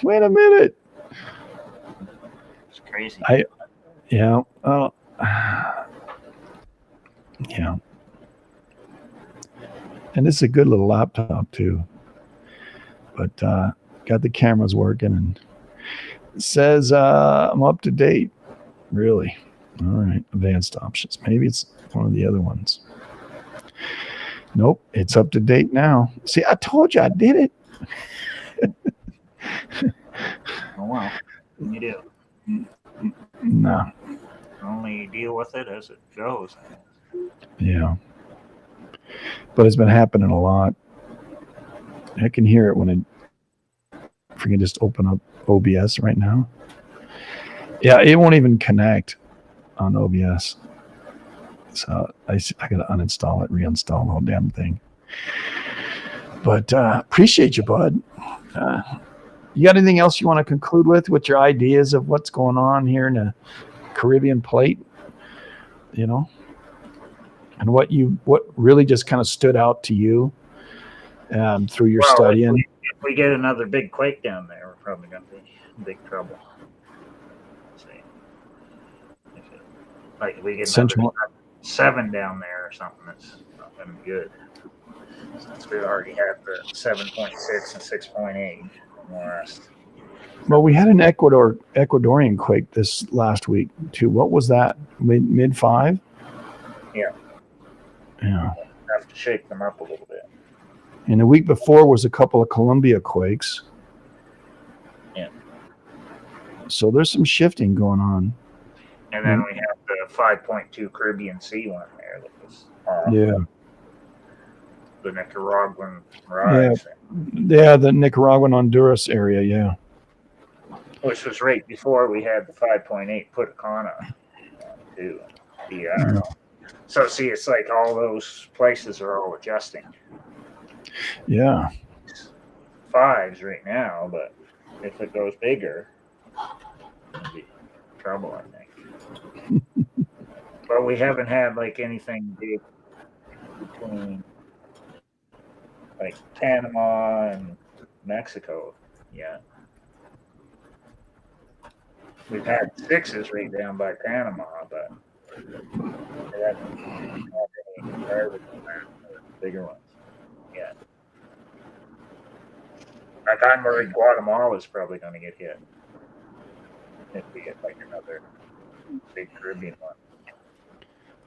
Speaker 4: wait a minute.
Speaker 2: it's crazy.
Speaker 4: Yeah. Yeah. And it's a good little laptop too. But got the cameras working, and it says I'm up to date. Really? All right. Advanced options. Maybe it's one of the other ones. Nope. It's up to date now. See, I told you I did it.
Speaker 2: Oh, well, you do.
Speaker 4: No.
Speaker 2: Only deal with it as it goes.
Speaker 4: Yeah. But it's been happening a lot. I can hear it when if we can just open up OBS right now. Yeah, it won't even connect on OBS. So I got to uninstall it, reinstall the whole damn thing. But appreciate you, bud. You got anything else you want to conclude with your ideas of what's going on here in the Caribbean plate? You know? And what really just kind of stood out to you through your studying?
Speaker 2: If we get another big quake down there, we're probably going to be in big trouble. Let's see. If we get
Speaker 4: Central-
Speaker 2: another 7 down there or something, that's not going to be good. Since we already have the 7.6 and 6.8, more or less.
Speaker 4: Well, we had an Ecuadorian quake this last week too. What was that? Mid 5?
Speaker 2: Yeah.
Speaker 4: Yeah.
Speaker 2: Have to shake them up a little bit.
Speaker 4: And the week before was a couple of Colombia quakes.
Speaker 2: Yeah.
Speaker 4: So there's some shifting going on.
Speaker 2: And then we have the 5.2 Caribbean Sea one there that was
Speaker 4: Yeah.
Speaker 2: the Nicaraguan rise,
Speaker 4: Yeah, the Nicaraguan Honduras area, yeah.
Speaker 2: which was right before we had the 5.8 Putacana too.
Speaker 4: Yeah.
Speaker 2: So see, it's like all those places are all adjusting.
Speaker 4: Yeah.
Speaker 2: 5s right now, but if it goes bigger, it'll be trouble, I think. But we haven't had like anything big between like Panama and Mexico yet. We've had 6s right down by Panama, but we haven't had any bigger ones yet. Like I'm worried Guatemala's probably going to get hit if we get like another big Caribbean one.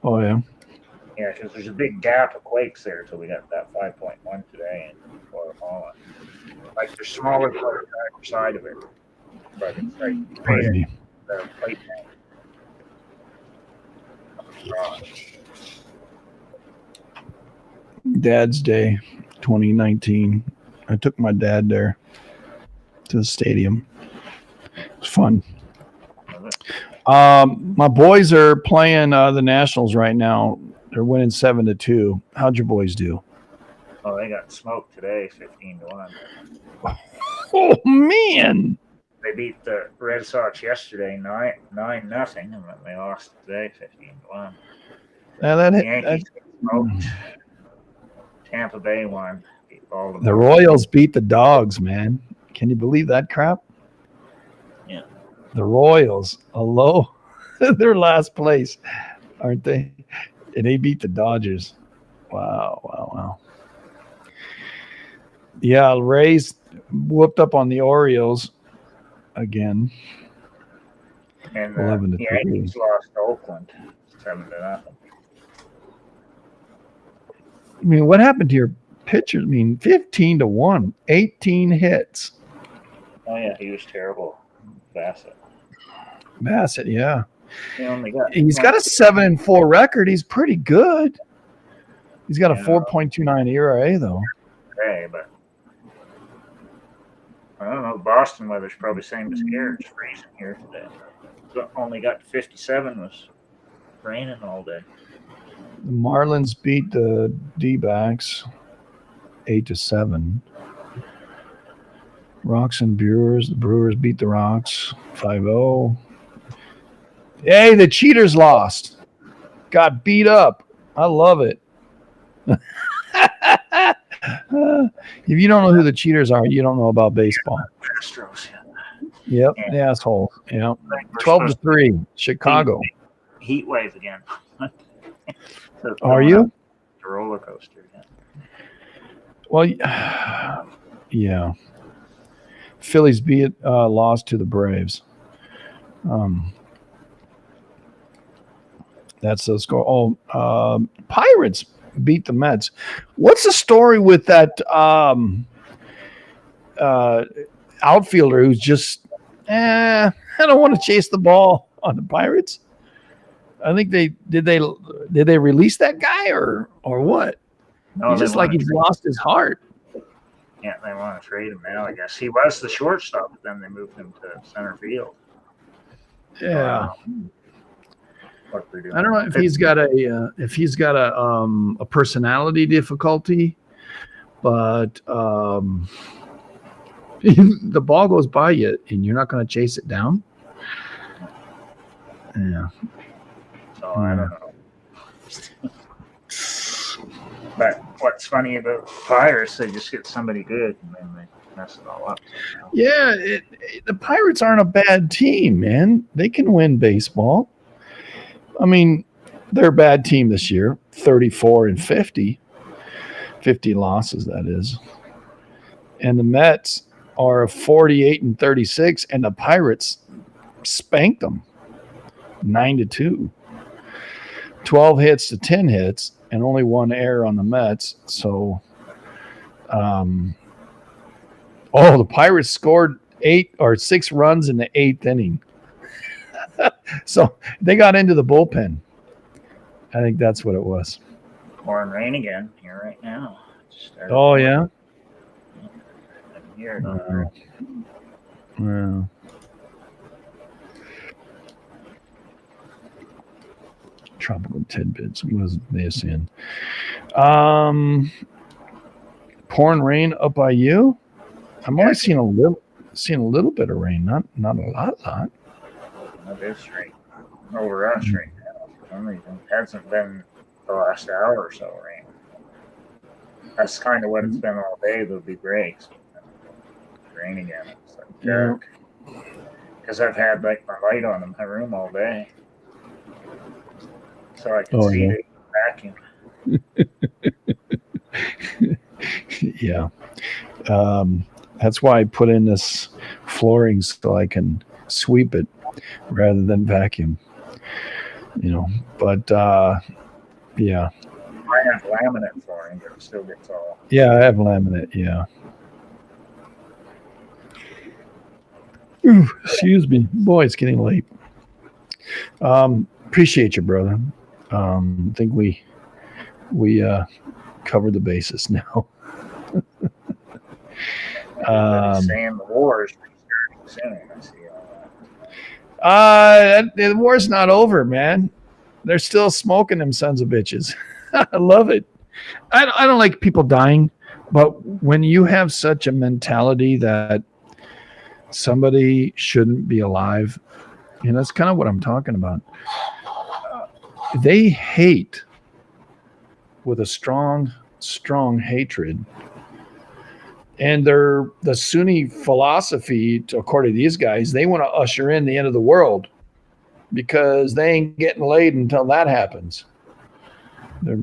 Speaker 4: Oh yeah.
Speaker 2: Yeah, because there's a big gap of quakes there until we got that 5.1 today in Guatemala. Like there's smaller quakes on either side of it, but it's like
Speaker 4: Crazy.
Speaker 2: the plate tank.
Speaker 4: Dad's Day 2019. I took my dad there to the stadium. It was fun. My boys are playing the Nationals right now. They're winning 7-2. How'd your boys do?
Speaker 2: Oh, they got smoked today, 15-1.
Speaker 4: Oh man!
Speaker 2: They beat the Red Sox yesterday 9-0, and then they lost today 15-1.
Speaker 4: Now that
Speaker 2: The Yankees smoked. Tampa Bay won. Beat Baltimore.
Speaker 4: the Royals beat the Dogs, man. Can you believe that crap?
Speaker 2: Yeah.
Speaker 4: The Royals, hello, they're last place, aren't they? And they beat the Dodgers. Wow. Yeah, Rays whooped up on the Orioles again.
Speaker 2: And
Speaker 4: 11-3.
Speaker 2: the Yankees lost to Oakland 7-0.
Speaker 4: I mean, what happened to your pitchers? I mean, 15-1, 18 hits.
Speaker 2: Oh yeah, he was terrible.
Speaker 4: Bassett, yeah.
Speaker 2: He only got.
Speaker 4: He's got a 7-4 record. He's pretty good. He's got a
Speaker 2: Yeah.
Speaker 4: 4.29 ERA though.
Speaker 2: Today, but I don't know. The Boston weather's probably same as here. It's freezing here today. But only got 57. Was raining all day.
Speaker 4: The Marlins beat the D-backs 8-7. Rocks and Brewers. The Brewers beat the Rocks 5-0. Hey, the Cheaters lost. Got beat up. I love it. If you don't know who the Cheaters are, you don't know about baseball.
Speaker 2: Astros.
Speaker 4: Yep,
Speaker 2: Yeah.
Speaker 4: the asshole. Yep.
Speaker 2: We're
Speaker 4: 12-3, Chicago.
Speaker 2: heat wave again. So
Speaker 4: Are you?
Speaker 2: The roller coaster. Yeah.
Speaker 4: Well, yeah. Phillies lost to the Braves. That's the score. Pirates beat the Mets. What's the story with that outfielder who's just, I don't want to chase the ball on the Pirates? I think did they release that guy or what?
Speaker 2: No,
Speaker 4: He's
Speaker 2: they
Speaker 4: just like
Speaker 2: wanna
Speaker 4: he's
Speaker 2: trade-
Speaker 4: lost his heart.
Speaker 2: Yeah, they want to trade him now. I guess he was the shortstop, but then they moved him to center field.
Speaker 4: Yeah.
Speaker 2: What they're doing.
Speaker 4: I don't know if he's got a personality difficulty, but the ball goes by you and you're not going to chase it down. Yeah.
Speaker 2: So I don't know. But what's funny about Pirates, they just get somebody good and then they mess it all up. So,
Speaker 4: Yeah, the Pirates aren't a bad team, man. They can win baseball. I mean, they're a bad team this year, 34-50. 50 losses, that is. And the Mets are 48-36, and the Pirates spanked them 9-2. 12 hits to 10 hits, and only one error on the Mets. So, the Pirates scored 8 or 6 runs in the 8th inning. So they got into the bullpen. I think that's what it was.
Speaker 2: pouring rain again here right now.
Speaker 4: Oh, yeah?
Speaker 2: Here.
Speaker 4: Yeah. Tropical tidbits. What is this in? Pouring rain up by you? I'm only seeing a little bit of rain, not a lot.
Speaker 2: It is straight over us right now. For some reason, it hasn't been the last hour or so rain. That's kind of what it's been all day. There'll be breaks. Rain again. It's like dark. Because I've had like my light on in my room all day, so I can see the vacuum.
Speaker 4: Yeah. That's why I put in this flooring so I can sweep it rather than vacuum. But yeah.
Speaker 2: I have laminate flooring, but it still gets all.
Speaker 4: Yeah, I have laminate. Yeah. Ooh, excuse me, boy, it's getting late. Appreciate you, brother. I think we covered the basis now.
Speaker 2: Saying the war is restarting soon. I see all that.
Speaker 4: The war's not over, man. They're still smoking them sons of bitches. I love it. I don't like people dying, but when you have such a mentality that somebody shouldn't be alive, and that's kind of what I'm talking about. They hate with a strong hatred. And the Sunni philosophy, according to these guys, they want to usher in the end of the world because they ain't getting laid until that happens. They're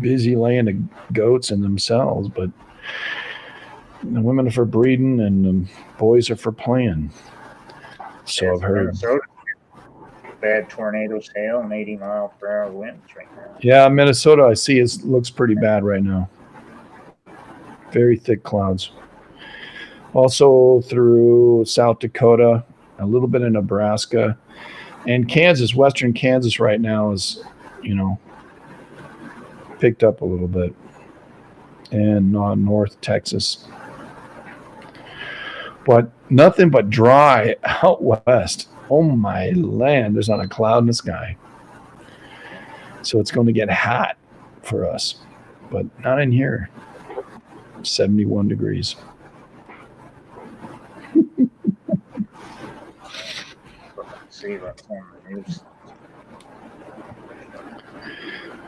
Speaker 4: busy laying the goats in themselves, but the women are for breeding and the boys are for playing. So I've heard.
Speaker 2: Minnesota, bad tornadoes, hail, and 80-mile-per-hour winds right now.
Speaker 4: Yeah, Minnesota, I see it looks pretty bad right now. Very thick clouds. Also through South Dakota, a little bit in Nebraska, and Kansas. Western Kansas right now is, picked up a little bit, and North Texas. But nothing but dry out west. Oh my land! There's not a cloud in the sky. So it's going to get hot for us, but not in here. 71 degrees.
Speaker 2: See what's on the news.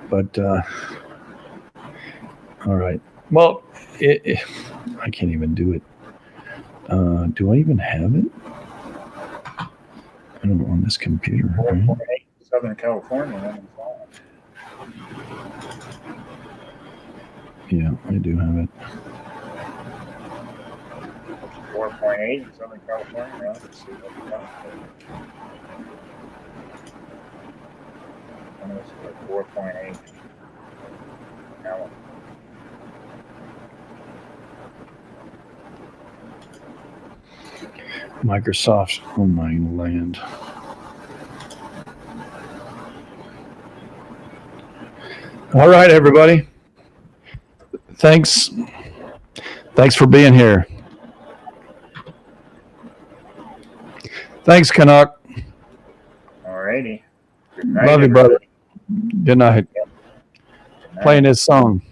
Speaker 4: But all right. Well, I can't even do it. Do I even have it? I don't know on this computer. Right?
Speaker 2: Southern California.
Speaker 4: Yeah, I do have it.
Speaker 2: 4.8 in Southern California. Let's see what we got. And it's like 4.8. Now,
Speaker 4: Microsoft. Oh my land. All right, everybody. Thanks for being here. Thanks, Canuck.
Speaker 2: alrighty. Good night,
Speaker 4: Love you, brother. Good night.
Speaker 2: Good night.
Speaker 4: Playing this song.